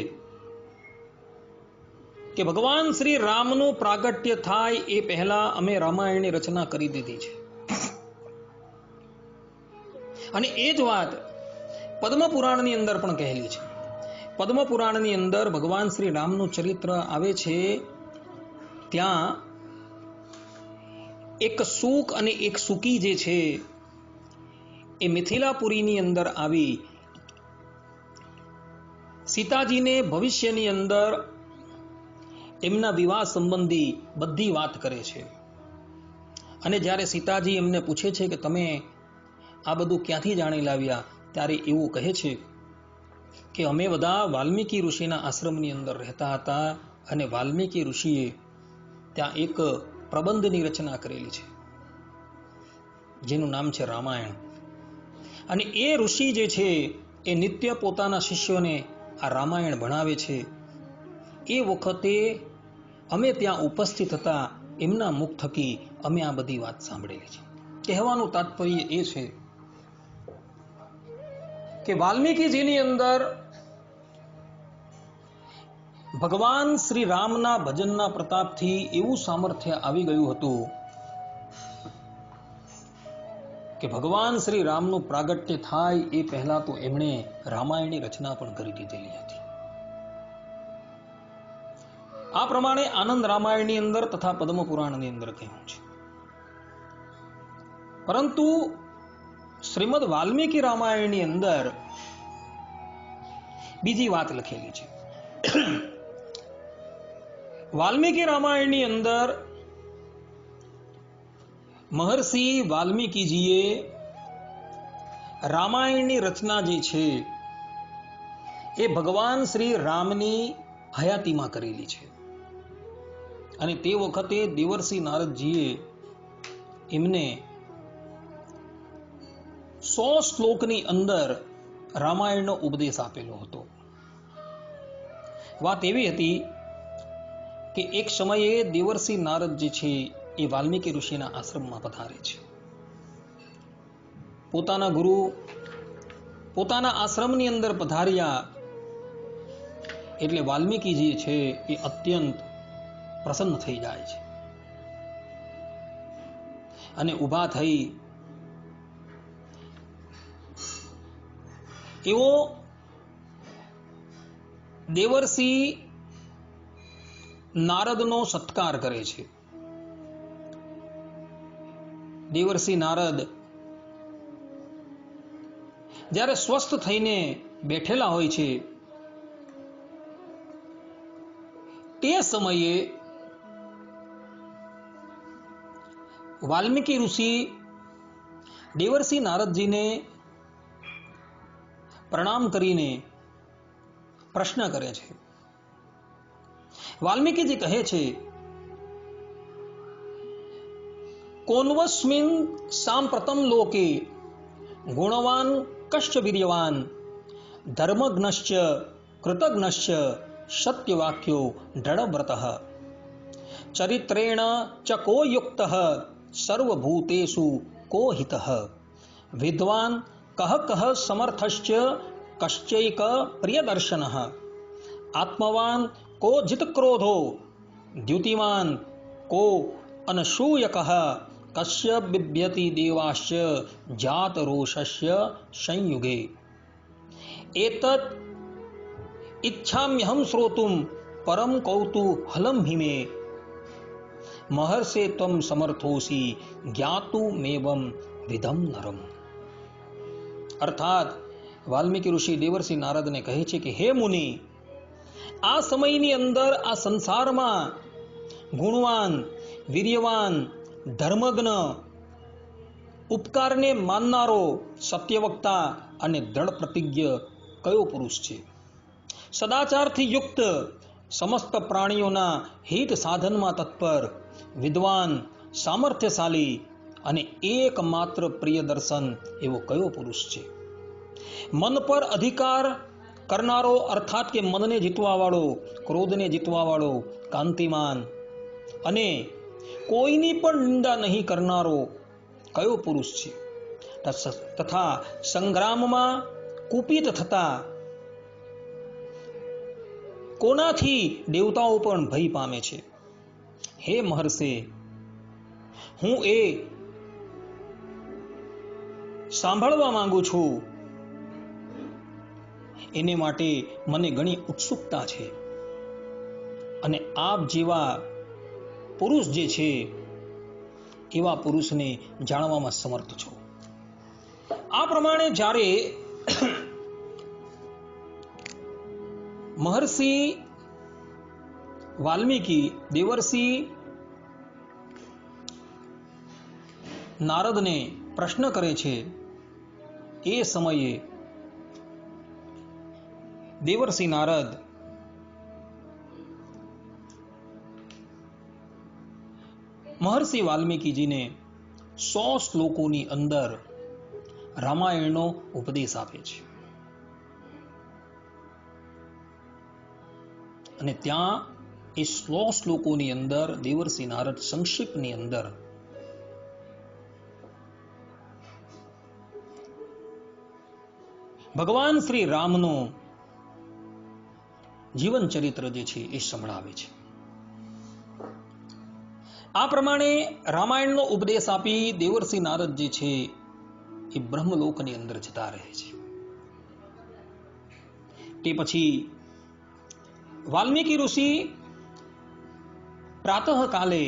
કે ભગવાન શ્રી રામનું પ્રાગટ્ય થાય એ પહેલા અમે રામાયણની રચના કરી દીધી છે. અને એ જ વાત પદ્મ પુરાણની અંદર પણ કહેલી છે. પદ્મ પુરાણની અંદર ભગવાન શ્રી રામનું ચરિત્ર આવે છે. ત્યાં એક સુક અને એક સુકી જે છે એ મિથિલાપુરીની અંદર આવી સીતાજીને ભવિષ્યની અંદર એમના વિવાહ સંબંધી બધી વાત કરે છે. અને જ્યારે સીતાજી એમને પૂછે છે કે તમે આ બધું ક્યાંથી જાણી લાવ્યા, ત્યારે એવું કહે છે કે અમે બધા વાલ્મીકી ઋષિના આશ્રમની અંદર રહેતા હતા અને વાલ્મીકી ઋષિએ ત્યાં એક પ્રબંધની રચના કરેલી છે જેનું નામ છે રામાયણ. અને એ ઋષિ જે છે એ નિત્ય પોતાના શિષ્યોને આ રામાયણ ભણાવે છે. એ વખતે અમે ત્યાં ઉપસ્થિત હતા, એમના મુખ થકી અમે આ બધી વાત સાંભળેલી છે. કહેવાનું તાત્પર્ય એ છે કે વાલ્મીકીજીની અંદર ભગવાન શ્રી રામના ભજનના પ્રતાપથી એવું સામર્થ્ય આવી ગયું હતું કે ભગવાન શ્રી રામનું પ્રાગટ્ય થાય એ પહેલા તો એમણે રામાયણની રચના પણ કરી દીધેલી હતી. આ પ્રમાણે આનંદ રામાયણની અંદર તથા પદ્મ પુરાણની અંદર કહ્યું છે. પરંતુ શ્રીમદ વાલ્મીકી રામાયણની અંદર બીજી વાત લખેલી છે. વાલ્મીકી રામાયણની અંદર મહર્ષિ વાલ્મીકીજીએ રામાયણની રચના જે છે એ ભગવાન શ્રી રામની હયાતીમાં કરેલી છે. અને તે વખતે દેવર્ષિ નારદજીએ એમને 100 શ્લોકની અંદર રામાયણનો ઉપદેશ આપેલો હતો. વાત એવી હતી કે એક સમયે દેવર્ષિ નારદ જે છે એ વાલ્મીકી ઋષિના આશ્રમમાં પધારે છે. પોતાના ગુરુ પોતાના આશ્રમની અંદર પધાર્યા એટલે વાલ્મીકીજી છે એ અત્યંત પ્રસન્ન થઈ જાય છે અને ઊભા થઈ એવો દેવર્ષિ નારદનો સત્કાર કરે છે. દેવર્ષિ નારદ જ્યારે સ્વસ્થ થઈને બેઠેલા હોય છે તે સમયે વાલ્મીકી ઋષિ દેવર્ષિ નારદજીને પ્રણામ કરીને પ્રશ્ન કરે છે. વાલ્મીકીજી કહે છે, કોન્વસ્મિન સાંપ્રતમ લોકે ગુણવાન કશ્ચ વીર્યવાન ધર્મજ્ઞશ્ચ કૃતજ્ઞશ્ચ સત્યવાક્યો દૃઢવ્રતઃ ચરિત્રેણ ચ કો યુક્તઃ સર્વભૂતેષુ કો હિતઃ વિદ્વાન કહ કહ સમર્થશ્ચ કશ્ચૈક પ્રિયદર્શનઃ આત્મવાન કો જિતક્રોધો દ્યુતિમાન કો અનસૂયકઃ કશ્ય બિભ્યતિ દેવાશ્ચ જાતરોષસ્ય સંયુગે એતત ઇચ્છામ્યહમ શ્રોતુમ પરમ કૌતૂહલમ હિમે મહર્ષે ત્વમ સમર્થોસી જ્ઞાતુમેવમ વિધમ નરમ. અર્થાત વાલ્મીકી ઋષિ દેવર્ષિ નારદને કહે છે કે હે મુનિ, આ સમયની અંદર આ સંસારમાં ગુણવાન, વીર્યવાન, ધર્મજ્ઞ, ઉપકારને માનનારો, સત્યવક્તા અને દ્રઢ પ્રતિજ્ઞ કયો પુરુષ છે? સદાચારથી યુક્ત, સમસ્ત પ્રાણીઓના હિત સાધનમાં તત્પર, વિદ્વાન, સામર્થ્યશાળી અને એકમાત્ર પ્રિયદર્શન એવો કયો પુરુષ છે? મન પર અધિકાર કરનારો અર્થાત કે મનને જીતવા વાળો, ક્રોધને જીતવા વાળો, કાંતિમાન અને કોઈની પણ નિંદા નહીં કરનારો કયો પુરુષ છે? તથા સંગ્રામમાં કુપિત થતા કોનાથી દેવતાઓ પણ ભય પામે છે? હે મહર્ષે, હું એ સાંભળવા માંગુ છું. એને માટે મને ઘણી ઉત્સુકતા છે અને આપ જેવા પુરુષ જે છે એવા પુરુષને જાણવામાં સમર્થ છો. આ પ્રમાણે જ્યારે મહર્ષિ વાલ્મીકી દેવર્ષિ નારદને પ્રશ્ન કરે છે એ સમયે દેવર્ષિ નારદ મહર્ષિ વાલ્મીકીજીને 100 શ્લોકોની અંદર રામાયણનો ઉપદેશ આપે છે અને ત્યાં એ 100 શ્લોકોની અંદર દેવર્ષિ નારદ સંક્ષિપ્તની અંદર ભગવાન શ્રી રામનો જીવન ચરિત્ર જે છે એ સંભળાવે છે. આ પ્રમાણે રામાયણનો ઉપદેશ આપી દેવર્ષિ નારદ જે છે એ બ્રહ્મલોકની અંદર જતા રહે છે. તે પછી વાલ્મીકી ઋષિ પ્રાતઃકાલે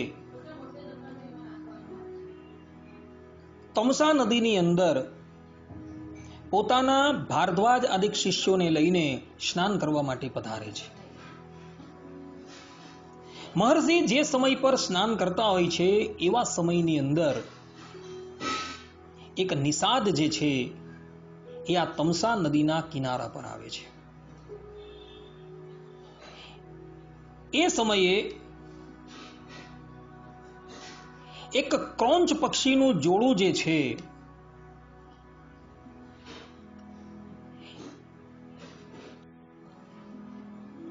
તમસા નદીની અંદર પોતાના ભારદ્વાજ આદિક શિષ્યોને લઈને સ્નાન કરવા માટે પધારે છે. મહર્ષિ જે સમય પર સ્નાન કરતા હોય છે એવા સમયની અંદર એક નિષાદ જે છે એ આ તમસા નદીના કિનારા પર આવે છે. એ સમયે એક ક્રોંચ પક્ષીનું જોડું જે છે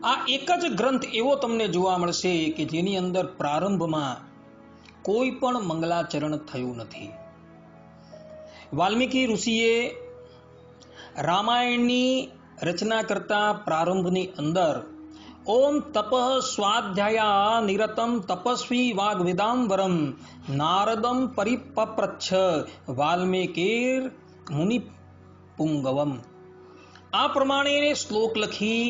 આ એક જ ગ્રંથ એવો તમને જોવા મળશે કે જેની અંદર પ્રારંભમાં કોઈ પણ મંગલાચરણ થયું નથી. વાલ્મીકી ઋષિએ રામાયણની રચના કરતા પ્રારંભની અંદર ઓમ તપઃ સ્વાધ્યાયા નિરતમ તપસ્વી વાગ્વેદાંબરમ નારદમ પરિપપ્રચ્છ વાલ્મીકિર મુનિ પુંગવમ, આ પ્રમાણે શ્લોક લખી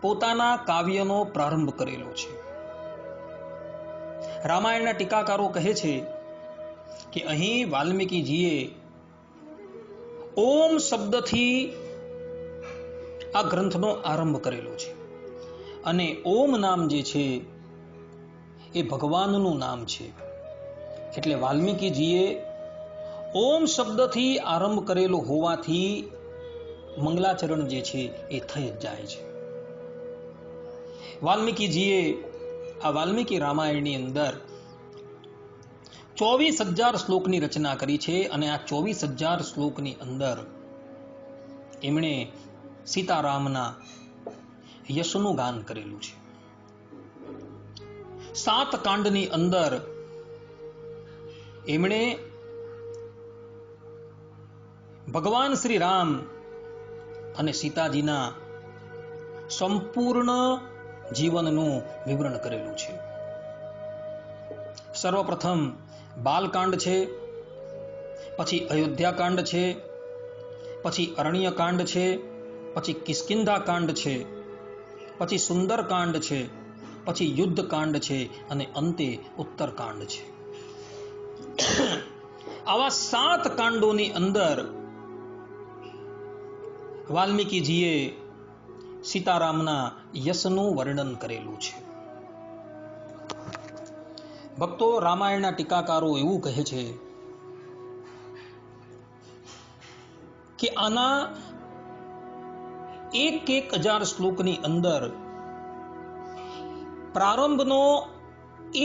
પોતાના કાવ્યનો પ્રારંભ કરેલો છે. રામાયણના ટીકાકારો કહે છે કે અહીં વાલ્મીકીજીએ ઓમ શબ્દથી આ ગ્રંથનો આરંભ કરેલો છે અને ઓમ નામ જે છે એ ભગવાનનું નામ છે. એટલે વાલ્મીકીજીએ ઓમ શબ્દથી આરંભ કરેલો હોવાથી મંગલાચરણ જે છે એ થઈ જ જાય છે. વાલ્મીકીજીએ આ વાલ્મીકી રામાયણની અંદર 24,000 શ્લોકની રચના કરી છે અને આ 24,000 શ્લોકની અંદર એમણે સીતારામના યશનું ગાન કરેલું છે. 7 કાંડની અંદર એમણે ભગવાન શ્રી રામ અને સીતાજીના સંપૂર્ણ જીવનનું વિવરણ કરેલું છે. સર્વપ્રથમ બાલકાંડ છે, પછી અયોધ્યાકાંડ છે, પછી અરણ્યકાંડ છે, પછી કિષ્કિંધાકાંડ છે, પછી સુંદરકાંડ છે, પછી યુદ્ધકાંડ છે અને અંતે ઉત્તરકાંડ છે. આવા 7 કાંડોની અંદર વાલ્મીકીજીએ સીતારામના યશનું વર્ણન કરેલું છે. ભક્તો, રામાયણના ટીકાકારો એવું કહે છે કે આના 1,000 શ્લોકની અંદર પ્રારંભનો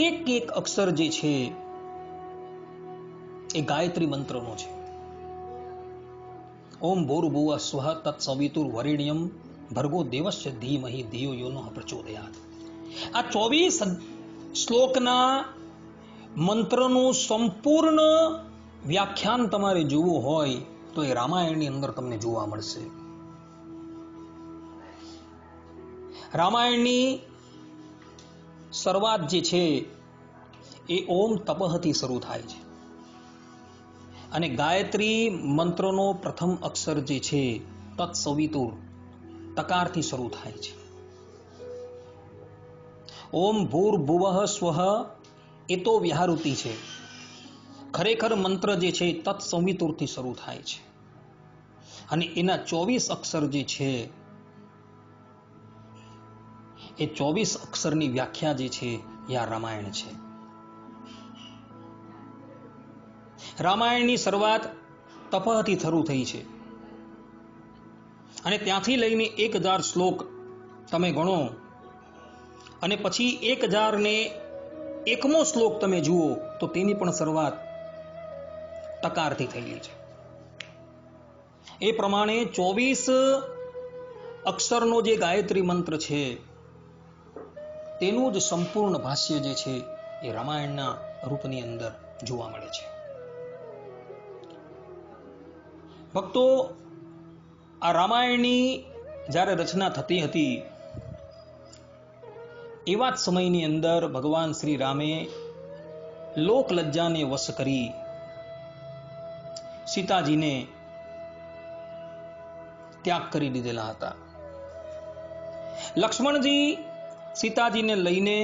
એક અક્ષર જે છે એ ગાયત્રી મંત્રનો છે. ઓમ ભૂર્ભુવઃ સ્વઃ તત્સવિતુર્વરેણ્યમ ભર્ગો દેવસ્ય ધીમહિ ધિયો યો નઃ પ્રચોદયાત. આ 24 શ્લોકના મંત્રનું સંપૂર્ણ વ્યાખ્યાન તમારે જોવું હોય તો એ રામાયણની અંદર તમને જોવા મળશે. રામાયણની શરૂઆત જે છે એ ઓમ તપઃથી શરૂ થાય છે અને ગાયત્રી મંત્રનો પ્રથમ અક્ષર જે છે તત્સવિતુર તકારથી શરૂ થાય છે. ઓમ ભૂર્ભુવઃ સ્વઃ એ તો વ્યાહૃતિ છે. ખરેખર મંત્ર જે છે તત્સવિતુરથી શરૂ થાય છે અને એના 24 અક્ષર જે છે એ 24 અક્ષરની વ્યાખ્યા જે છે એ આ રામાયણ છે. રામાયણની શરૂઆત તપઃથી શરૂ થઈ છે અને ત્યાંથી લઈને 1,000 શ્લોક તમે ગણો અને પછી 1,001મો શ્લોક તમે જુઓ તો તેની પણ શરૂઆત તકારથી થયેલી છે. એ પ્રમાણે 24 અક્ષરનો જે ગાયત્રી મંત્ર છે તેનું જ સંપૂર્ણ ભાષ્ય જે છે એ રામાયણના રૂપની અંદર જોવા મળે છે. ભક્તો, આ રામાયણની જ્યારે રચના થતી હતી એવા જ સમયની અંદર ભગવાન શ્રી રામે લોકલજ્જાને વશ કરી સીતાજીને ત્યાગ કરી દીધેલા હતા. લક્ષ્મણજી સીતાજીને લઈને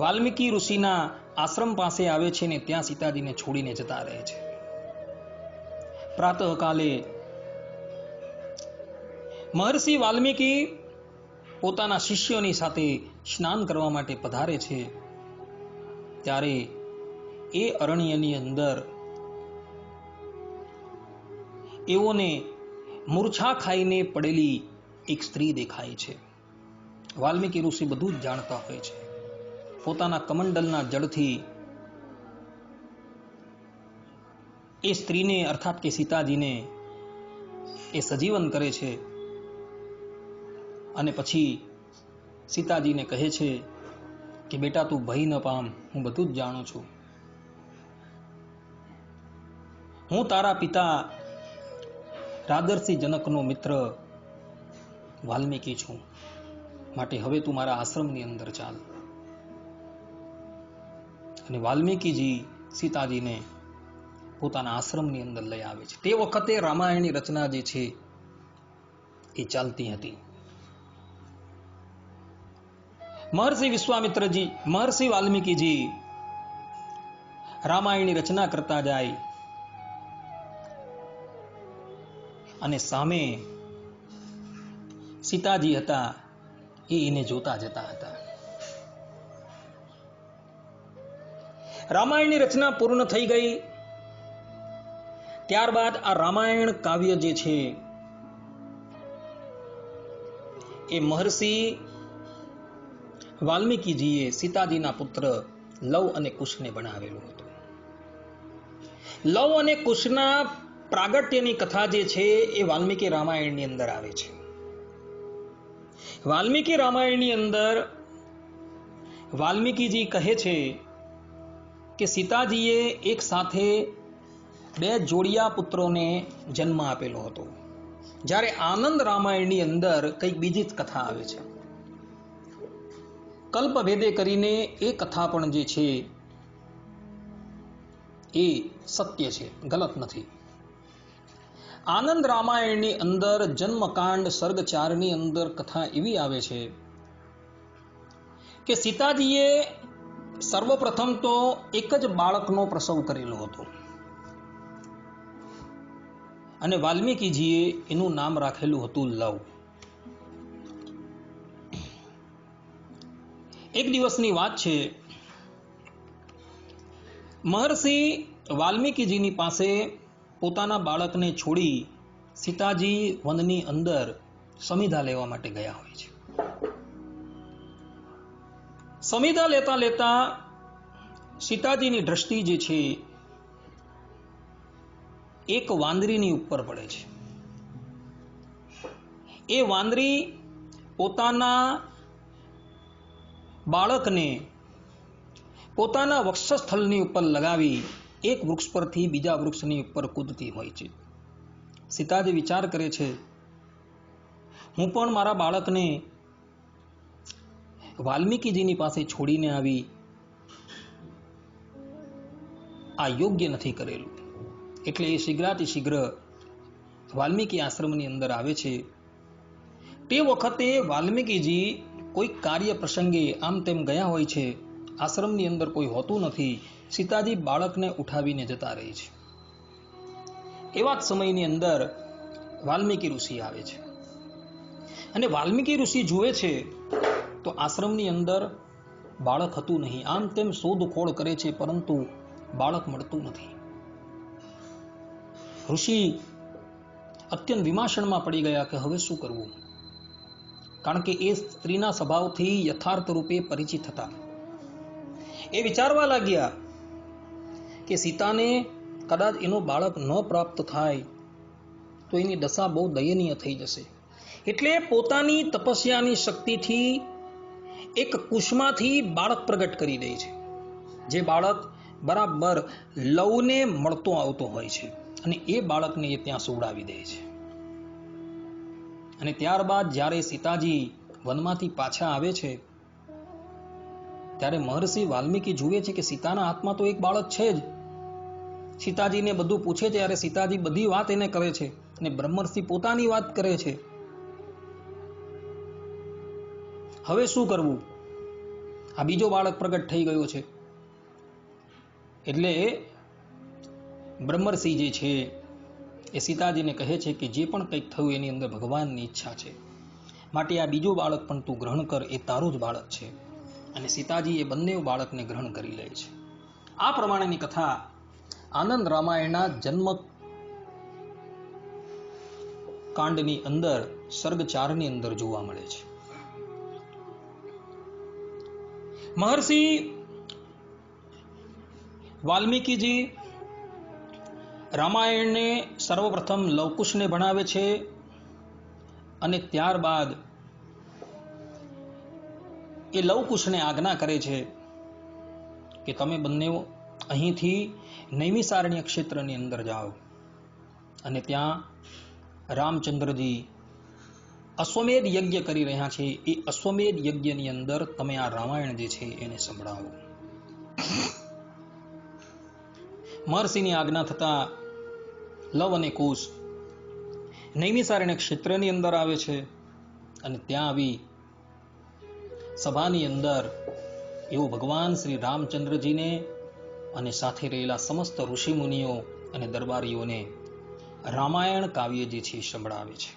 વાલ્મીકી ઋષિના આશ્રમ પાસે આવે છે ને ત્યાં સીતાજીને છોડીને જતા રહે છે. પ્રાતઃકાલે મહર્ષિ વાલ્મીકી પોતાના શિષ્યોની સાથે સ્નાન કરવા માટે પધારે છે, ત્યારે એ અરણ્યની અંદર એઓને મૂર્છા ખાઈને પડેલી એક સ્ત્રી દેખાય છે. વાલ્મીકી ઋષિ બધું જ જાણતા હોય છે. પોતાના કમંડલના જળથી એ સ્ત્રીને અર્થાત કે સીતાજીને એ સજીવન કરે છે અને પછી સીતાજીને કહે છે કે બેટા તું ભય ન પામ, હું બધું જ જાણું છું. હું તારા પિતા રાજર્ષિ જનકનો મિત્ર વાલ્મીકી છું, માટે હવે તું મારા આશ્રમની અંદર ચાલ. અને વાલ્મીકીજી સીતાજીને પોતાના આશ્રમની અંદર લઈ આવે છે. તે વખતે રામાયણની રચના જે છે એ ચાલતી હતી. મહર્ષિ વિશ્વામિત્રજી, મહર્ષિ વાલ્મીકીજી રામાયણની રચના કરતા જાય અને સામે સીતાજી હતા એ એને જોતા જતા હતા. રામાયણની રચના પૂર્ણ થઈ ગઈ. ત્યારબાદ આ રામાયણ કાવ્ય જે છે એ મહર્ષિ વાલ્મીકીજીએ સીતાજીના પુત્ર લવ અને કુશને બનાવેલું હતું. લવ અને કુશના પ્રાગટ્યની કથા જે છે એ વાલ્મીકી રામાયણની અંદર આવે છે. વાલ્મીકી રામાયણની અંદર વાલ્મીકીજી કહે છે કે સીતાજીએ એક સાથે બે જોડિયા પુત્રોને જન્મ આપેલો હતો. જ્યારે આનંદ રામાયણની અંદર કંઈક બીજી જ કથા આવે છે. કલ્પભેદે કરીને એ કથા પણ જે છે એ સત્ય છે, ગલત નથી. આનંદ રામાયણની અંદર જન્મકાંડ સર્ગ 4ની અંદર કથા એવી આવે છે કે સીતાજીએ સર્વપ્રથમ તો એક જ બાળકનો પ્રસવ કરેલો હતો અને વાલ્મીકીજીએ એનું નામ રાખેલું હતું લવ. એક દિવસની વાત છે, મહર્ષિ વાલ્મીકીજીની પાસે પોતાના બાળકને છોડી સીતાજી વનની અંદર સમિધા લેવા માટે ગયા હોય છે. સમિધા લેતા લેતા સીતાજીની દ્રષ્ટિ જે છે એક વાંદરીની ઉપર પડે છે. એ વાંદરી પોતાના બાળકને પોતાના વક્ષસ્થળની ઉપર લગાવી એક વૃક્ષ પરથી બીજા વૃક્ષની ઉપર કૂદતી હોય છે. સીતાજી વિચાર કરે છે, હું પણ મારા બાળકને વાલ્મીકીજીની પાસે છોડીને આવી, આ યોગ્ય નથી કરેલું. એટલે એ શીઘ્રાતિ શીઘ્ર વાલ્મીકી આશ્રમની અંદર આવે છે. તે વખતે વાલ્મીકીજી કોઈ કાર્ય પ્રસંગે આમ તેમ ગયા હોય છે. આશ્રમની અંદર કોઈ હોતું નથી. સીતાજી બાળકને ઉઠાવીને જતા રહે છે. એવા જ સમયની અંદર વાલ્મીકી ઋષિ આવે છે અને વાલ્મીકી ઋષિ જુએ છે તો આશ્રમની અંદર બાળક હતું નહીં. આમ તેમ શોધખોળ કરે છે, પરંતુ બાળક મળતું નથી. ઋષિ અત્યંત વિમાશણમાં પડી ગયા કે હવે શું કરવું, કારણ કે એ સ્ત્રીના સ્વભાવથી યથાર્થ રૂપે પરિચિત હતા. એ વિચારવા લાગ્યા કે સીતાને કદાચ એનો બાળક ન પ્રાપ્ત થાય તો એની દશા બહુ દયનીય થઈ જશે. એટલે પોતાની તપસ્યાની શક્તિથી એક કુશમાંથી બાળક પ્રગટ કરી દે છે, જે બાળક બરાબર લવને મળતો આવતો હોય છે અને એ બાળકને એ ત્યાં સુવડાવી દે છે. અને ત્યારબાદ જ્યારે સીતાજી વનમાંથી પાછા આવે છે ત્યારે મહર્ષિ વાલ્મીકી જુએ છે કે સીતાના હાથમાં તો એક બાળક છે જ. સીતાજીને બધું પૂછે છે ત્યારે સીતાજી બધી વાત એને કરે છે અને બ્રહ્મર્ષિ પોતાની વાત કરે છે. હવે શું કરવું, આ બીજો બાળક પ્રગટ થઈ ગયો છે. એટલે બ્રહ્મર્ષિ જે છે એ સીતાજીને કહે છે કે જે પણ કંઈક થયું એની અંદર ભગવાનની ઈચ્છા છે, માટે આ બીજું બાળક પણ તું ગ્રહણ કર, એ તારું જ બાળક છે. અને સીતાજી એ બંને બાળકને ગ્રહણ કરી લે છે. આ પ્રમાણેની કથા આનંદ રામાયણના જન્મ કાંડની અંદર સર્ગ 4ની અંદર જોવા મળે છે. મહર્ષિ વાલ્મીકીજી રામાયણને સર્વપ્રથમ લવકુશને ભણાવે છે અને ત્યારબાદ એ લવકુશને આજ્ઞા કરે છે કે તમે બંને અહીંથી નૈમિષારણ્ય ક્ષેત્રની અંદર જાઓ અને ત્યાં રામચંદ્રજી અશ્વમેધ યજ્ઞ કરી રહ્યા છે. એ અશ્વમેધ યજ્ઞની અંદર તમે આ રામાયણ જે છે એને સંભળાવો. મહર્ષિની આજ્ઞા થતા લવ અને કુશ નૈમિષારણ્ય ક્ષેત્રની અંદર આવે છે અને ત્યાં આવી સભાની અંદર એવું ભગવાન શ્રી રામચંદ્રજીને અને સાથે રહેલા સમસ્ત ઋષિમુનિઓ અને દરબારીઓને રામાયણ કાવ્ય જે છે સંભળાવે છે.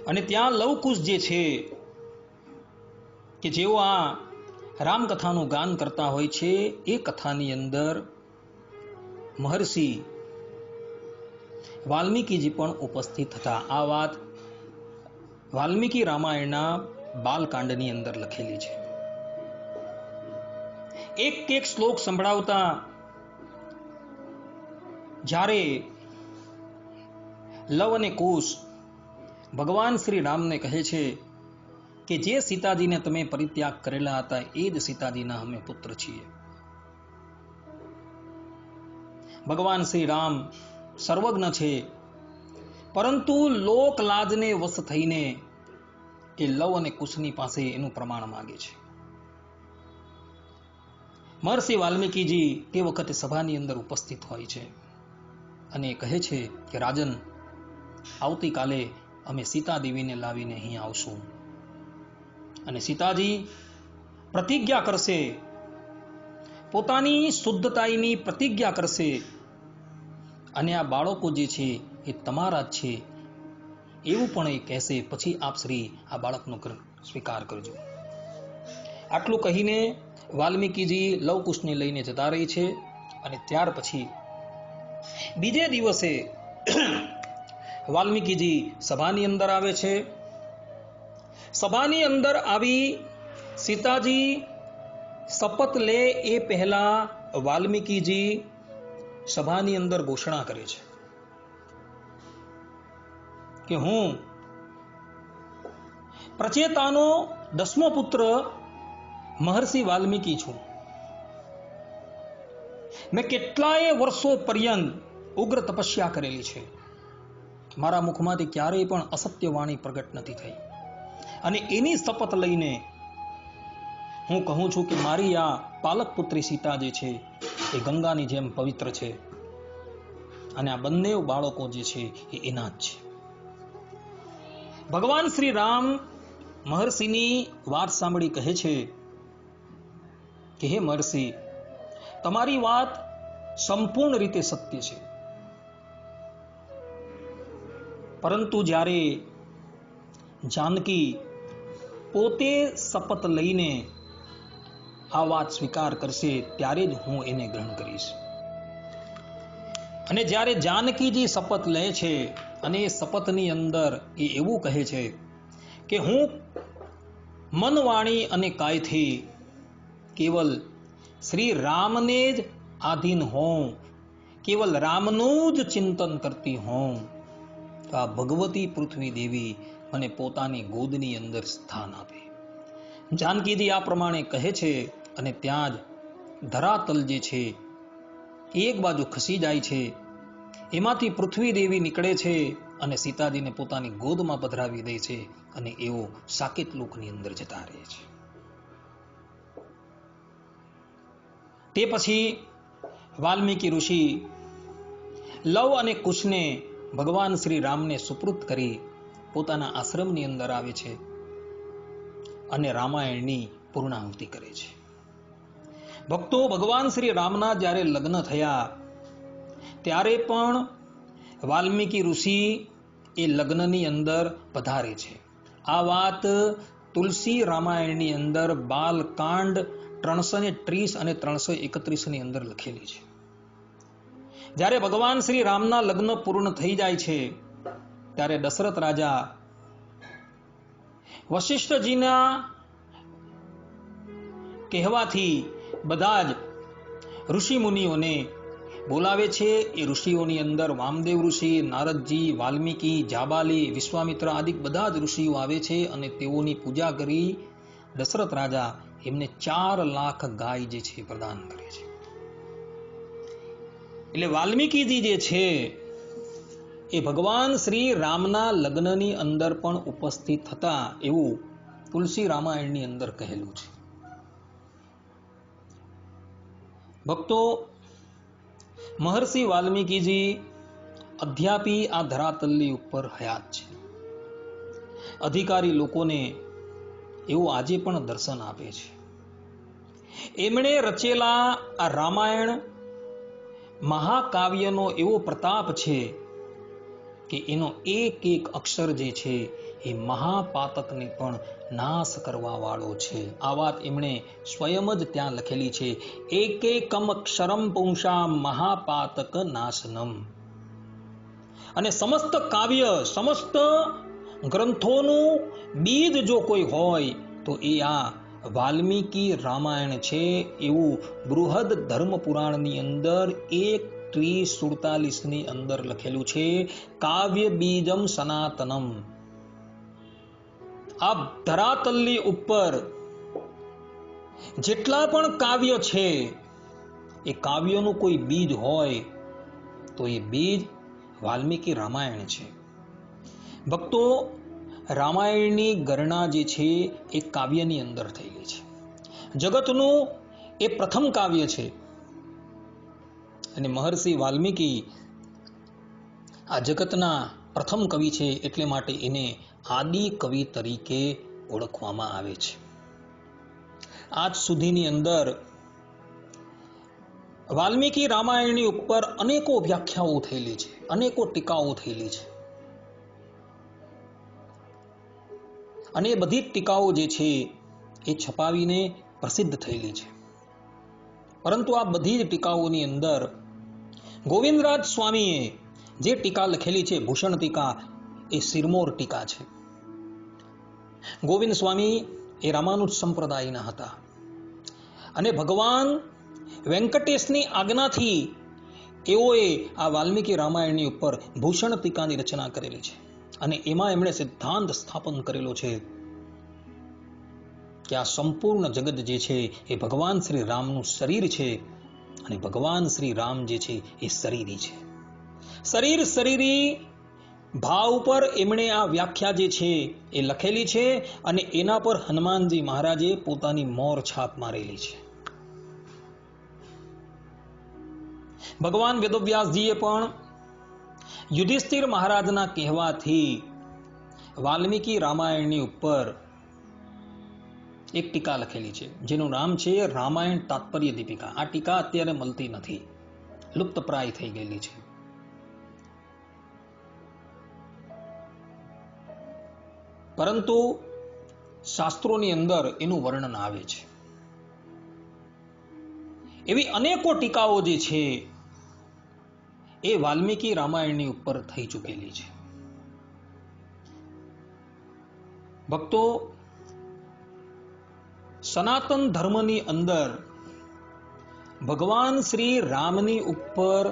અને ત્યાં લવકુશ જે છે કે જેઓ આ રામકથાનું ગાન કરતા હોય છે, એ કથાની અંદર મહર્ષિ વાલ્મીકીજી પણ ઉપસ્થિત હતા. આ વાત વાલ્મીકી રામાયણના બાલકાંડની અંદર લખેલી છે. એક એક શ્લોક સંભળાવતા જ્યારે લવ અને કુશ ભગવાન શ્રી રામને કહે છે કે જે સીતાજીને તમે પરિત્યાગ કરેલા હતા એ જ સીતાજીના અમે પુત્ર છીએ. ભગવાન શ્રી રામ સર્વજ્ઞ છે, પરંતુ લોકલાજને વશ થઈને એ લવ અને કુશની પાસે એનું પ્રમાણ માંગે છે. મહર્ષિ વાલ્મીકીજી તે વખતે સભાની અંદર ઉપસ્થિત હોય છે અને કહે છે કે રાજન, આવતીકાલે અમે સીતા દેવીને લાવીને અહીં આવશું અને સીતાજી પ્રતિજ્ઞા કરશે, પોતાની શુદ્ધતાની પ્રતિજ્ઞા કરશે અને આ બાળકો જે છે એ તમારા જ છે એવું પણ એ કહેશે. પછી આપ શ્રી આ બાળકનો સ્વીકાર કરજો. આટલું કહીને વાલ્મીકીજી લવકુશને લઈને જતા રહી છે અને ત્યાર પછી બીજે દિવસે વાલ્મીકીજી સભાની અંદર આવે છે. સભાની અંદર આવી સીતાજી શપથ લે એ પહેલા વાલ્મીકીજી સભાની અંદર ઘોષણા કરે છે કે હું પ્રચેતાનો 10મો પુત્ર મહર્ષિ વાલ્મીકી છું. મેં કેટલાય વર્ષો પર્યંત ઉગ્ર તપસ્યા કરેલી છે. મારા મુખમાંથી ક્યારેય પણ અસત્ય વાણી પ્રગટ નથી થઈ અને એની શપથ લઈને હું કહું છું કે મારી આ પાલક પુત્રી સીતા જે છે એ ગંગાની જેમ પવિત્ર છે અને આ બંને બાળકો જે છે એ એના જ છે. ભગવાન શ્રી રામ મહર્ષિની વાત સાંભળી કહે છે કે હે મહર્ષિ, તમારી વાત સંપૂર્ણ રીતે સત્ય છે, પરંતુ જ્યારે જાનકી પોતે શપથ લઈને આ વાત સ્વીકાર કરશે ત્યારે જ હું એને ગ્રહણ કરીશ. અને જ્યારે જાનકીજી શપથ લે છે અને એ શપથની અંદર એ એવું કહે છે કે હું મન, વાણી અને કાયથી કેવલ શ્રી રામને જ આધીન હોઉં, કેવલ રામનું જ ચિંતન કરતી હોઉં, તો આ ભગવતી પૃથ્વી દેવી મને પોતાની ગોદની અંદર સ્થાન આપે. જાનકીજી આ પ્રમાણે કહે છે અને ત્યાં જ ધરાતલ જે છે એક બાજુ ખસી જાય છે, એમાંથી પૃથ્વી દેવી નીકળે છે અને સીતાજીને પોતાની ગોદમાં પધરાવી દે છે અને એઓ સાકેત લોકની અંદર જતા રહે છે. તે પછી વાલ્મીકી ઋષિ લવ અને કુશને ભગવાન શ્રી રામને સુપૃત કરી પોતાના આશ્રમની અંદર આવે છે અને રામાયણની પૂર્ણાહુતિ કરે છે. ભક્તો, ભગવાન શ્રી રામના જ્યારે લગ્ન થયા ત્યારે પણ વાલ્મીકી ઋષિ એ લગ્નની અંદર પધારે છે. આ વાત તુલસી રામાયણની અંદર બાલકાંડ 330 અને 331 ની અંદર લખેલી છે. જ્યારે ભગવાન શ્રી રામના લગ્ન પૂર્ણ થઈ જાય છે ત્યારે દશરથ રાજા વશિષ્ઠજીના કહેવાથી બધા જ ઋષિ મુનિઓને બોલાવે છે. એ ઋષિઓની અંદર વામદેવ ઋષિ, નારદજી, વાલ્મીકી, જાબાલી, વિશ્વામિત્ર આદિ બધા જ ઋષિઓ આવે છે અને તેઓની પૂજા કરી દશરથ રાજા એમને 4 લાખ ગાય જે છે પ્રદાન કરે છે. એટલે વાલ્મીકીજી જે છે એ ભગવાન શ્રી રામના લગ્નની અંદર પણ ઉપસ્થિત હતા એવું તુલસી રામાયણની અંદર કહેલું છે. ભક્તો, મહર્ષિ વાલ્મીકીજી અધ્યાપી આ ધરાતલની ઉપર હયાત છે. અધિકારી લોકોને એવું આજે પણ દર્શન આપે છે. એમણે રચેલા આ રામાયણ મહાકાવ્યનો એવો પ્રતાપ છે કે એનો એક એક અક્ષર જે છે એ મહાપાતકને પણ નાશ કરવા વાળો છે. આ વાત એમણે સ્વયં જ ત્યાં લખેલી છે. એકેકમ અક્ષરમ પુંસા મહાપાતક નાશનમ. અને સમસ્ત કાવ્ય, સમસ્ત ગ્રંથોનું બીજ જો કોઈ હોય તો એ આ વાલ્મીકી રામાયણ છે એવું બૃહદ ધર્મ પુરાણની અંદર 1:47 ની અંદર લખેલું છે. કાવ્ય બીજમ સનાતનમ. આ ધરાતલની ઉપર જેટલા પણ કાવ્ય છે એ કાવ્યનું કોઈ બીજ હોય તો એ બીજ વાલ્મીકી રામાયણ છે. ભક્તો, રામાયણની ગણના જે છે એ કાવ્યની અંદર થયેલી છે. જગતનું એ પ્રથમ કાવ્ય છે અને મહર્ષિ વાલ્મીકી આ જગતના પ્રથમ કવિ છે એટલે માટે એને આદિ કવિ તરીકે ઓળખવામાં આવે છે. આજ સુધીની અંદર વાલ્મીકી રામાયણની ઉપર અનેકો વ્યાખ્યાઓ થયેલી છે, અનેકો ટીકાઓ થયેલી છે અને એ બધી ટીકાઓ જે છે એ છપાવીને પ્રસિદ્ધ થયેલી છે. પરંતુ આ બધી જ ટીકાઓની અંદર ગોવિંદરાજ સ્વામીએ જે ટીકા લખેલી છે, ભૂષણ ટીકા, એ સિરમોર ટીકા છે. ગોવિંદ સ્વામી એ રામાનુજ સંપ્રદાયના હતા અને ભગવાન વેંકટેશની આજ્ઞાથી એઓએ આ વાલ્મીકી રામાયણની ઉપર ભૂષણ ટીકાની રચના કરેલી છે અને એમાં એમણે સિદ્ધાંત સ્થાપન કરેલો છે કે આ સંપૂર્ણ જગત જે છે એ ભગવાન શ્રી રામનું શરીર છે અને ભગવાન શ્રી રામ જે છે એ શરીરી છે. શરીર શરીરી ભાવ પર એમણે આ વ્યાખ્યા જે છે એ લખેલી છે અને એના પર હનુમાનજી મહારાજે પોતાની મોર છાપ મારેલી છે. ભગવાન વેદવ્યાસજીએ પણ યુધિષ્ઠિર મહારાજના કહેવાથી વાલ્મીકી રામાયણની ઉપર એક ટીકા લખેલી છે જેનું નામ છે રામાયણ તાત્પર્ય દીપિકા. આ ટીકા અત્યારે મળતી નથી, લુપ્તપ્રાય થઈ ગયેલી છે. પરંતુ શાસ્ત્રોની અંદર એનું વર્ણન આવે છે. એવી અનેકો ટીકાઓ જે છે એ વાલ્મીકી રામાયણની ઉપર થઈ ચૂકેલી છે. ભક્તો, સનાતન ધર્મની અંદર ભગવાન શ્રી રામની ઉપર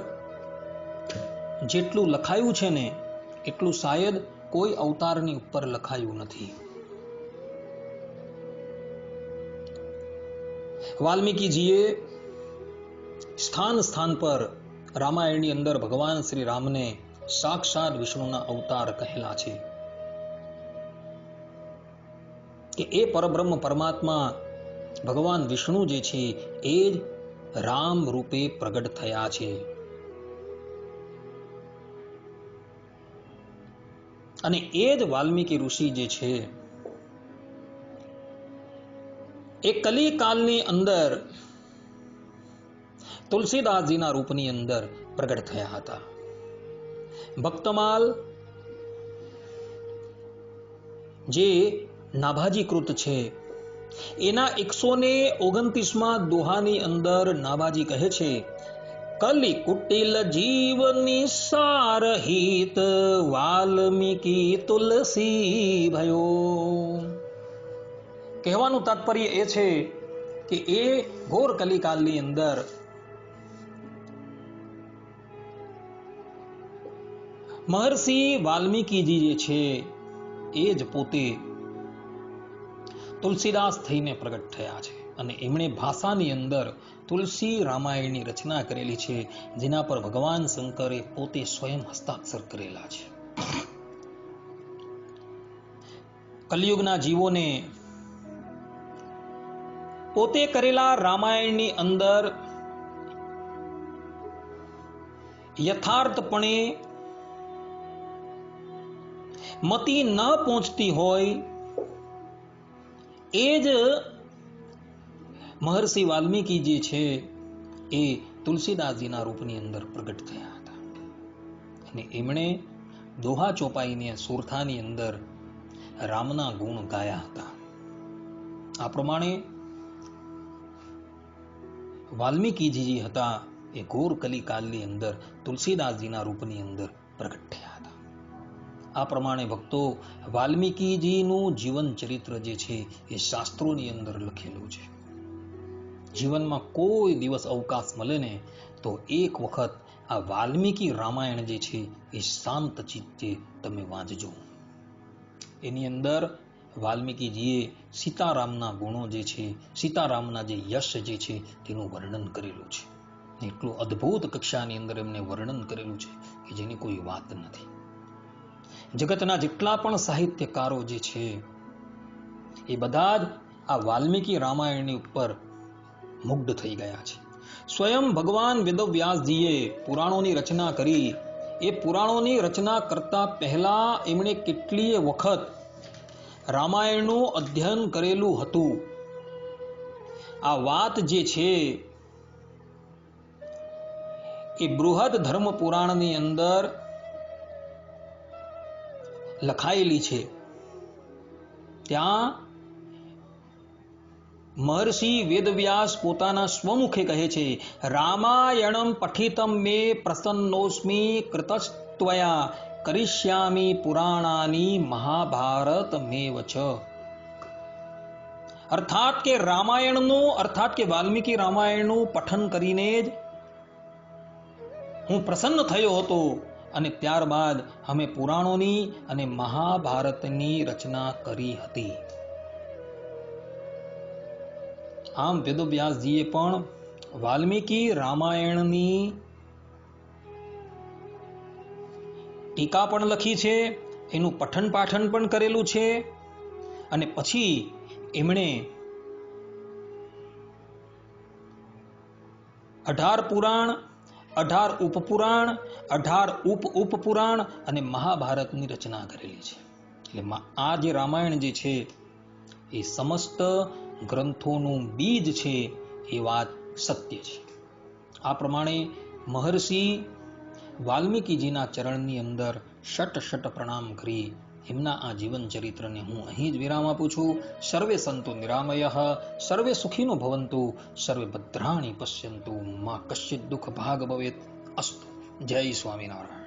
જેટલું લખાયું છે ને એટલું શાયદ કોઈ અવતારની ઉપર લખાયું નથી. વાલ્મીકીજીએ સ્થાન સ્થાન પર રામાયણની અંદર ભગવાન શ્રી રામને સાક્ષાત વિષ્ણુના અવતાર કહેલા છે કે એ પરબ્રહ્મ પરમાત્મા ભગવાન વિષ્ણુ જે છે એ જ રામ રૂપે પ્રગટ થયા છે. અને એ જ વાલ્મીકી ઋષિ જે છે એ કલિકાલની અંદર તુલસીદાસજીના રૂપની અંદર પ્રગટ થયા હતા. ભક્તમાલ જે નાભાજીકૃત છે એના 129માં દોહાની અંદર નાભાજી કહે છે, કલી કુટિલ જીવની સારહિત વાલ્મીકી તુલસી ભયો. કહેવાનું તાત્પર્ય એ છે કે એ ઘોર કલિકાલની અંદર મહર્ષિ વાલ્મીકીજી જે છે એ જ પોતે તુલસીદાસ થઈને પ્રગટ થયા છે અને એમણે ભાષાની અંદર તુલસી રામાયણની રચના કરેલી છે, જેના પર ભગવાન શંકરે પોતે સ્વયં હસ્તાક્ષર કરેલા છે. કલિયુગના જીવોને પોતે કરેલા રામાયણની અંદર યથાર્થપણે મતિ ન પહોંચતી હોય એ જ મહર્ષિ વાલ્મીકી જે છે એ તુલસીદાસજીના રૂપની અંદર પ્રગટ થયા હતા અને એમણે દોહા ચોપાઈને સુરથાની અંદર રામના ગુણ ગાયા હતા. આ પ્રમાણે વાલ્મીકીજી જે હતા એ ઘોર કલિકાલની અંદર તુલસીદાસજીના રૂપની અંદર પ્રગટ થયા હતા. આ પ્રમાણે ભક્તો વાલ્મીકીજીનું જીવન ચરિત્ર જે છે એ શાસ્ત્રોની અંદર લખેલું છે. જીવનમાં કોઈ દિવસ અવકાશ મળે ને તો એક વખત આ વાલ્મીકી રામાયણ જે છે એ શાંત ચિત્તે તમે વાંચજો. એની અંદર વાલ્મીકીજીએ સીતારામના ગુણો જે છે, સીતારામના જે યશ જે છે તેનું વર્ણન કરેલું છે. એટલું અદ્ભુત કક્ષાની અંદર એમને વર્ણન કરેલું છે કે જેની કોઈ વાત નથી. જગતના જેટલા પણ સાહિત્યકારો જે છે એ બધા જ આ વાલ્મીકી રામાયણની ઉપર મુગ્ધ થઈ ગયા છે. સ્વયં ભગવાન વેદવ્યાસજીએ પુરાણોની રચના કરી. એ પુરાણોની રચના કરતા પહેલા એમણે કેટલીય વખત રામાયણનું અધ્યયન કરેલું હતું. આ વાત જે છે એ બૃહદ ધર્મ પુરાણની અંદર લખાયેલી છે. ત્યાં મહર્ષિ વેદવ્યાસ પોતાના સ્વમુખે કહે છે, રામાયણમ પઠિતમ મે પ્રસન્નોસ્મી કૃતસ્ત્વયા કરિષ્યામિ પુરાણાની મહાભારત મેવ ચ. અર્થાત કે વાલ્મીકી રામાયણનું પઠન કરીને જ હું પ્રસન્ન થયો હતો અને ત્યારબાદ અમે પુરાણોની અને મહાભારતની રચના કરી હતી. આમ વેદવ્યાસજીએ પણ વાલ્મીકી રામાયણની ટીકા પણ લખી છે, એનું પઠન પાઠન પણ કરેલું છે અને પછી એમણે 18 પુરાણ, 18 ઉપપુરાણ, 18 ઉપપુરાણ અને મહાભારતની રચના કરેલી છે. એટલે આ જે રામાયણ જે છે એ સમસ્ત ગ્રંથોનું બીજ છે એ વાત સત્ય છે. આ પ્રમાણે મહર્ષિ વાલ્મીકીજીના ચરણની અંદર શત પ્રણામ કરી એમના આ જીવન ચરિત્રને હું અહીં જ વિરામ આપું છું. સર્વે સંતો નિરામયઃ, સર્વે સુખીનો ભવંતુ, સર્વે ભદ્રાણી પશ્યંતુ, મા કશ્ચિત દુઃખ ભાગ ભવેત. અસ્તુ. જય સ્વામિનારાયણ.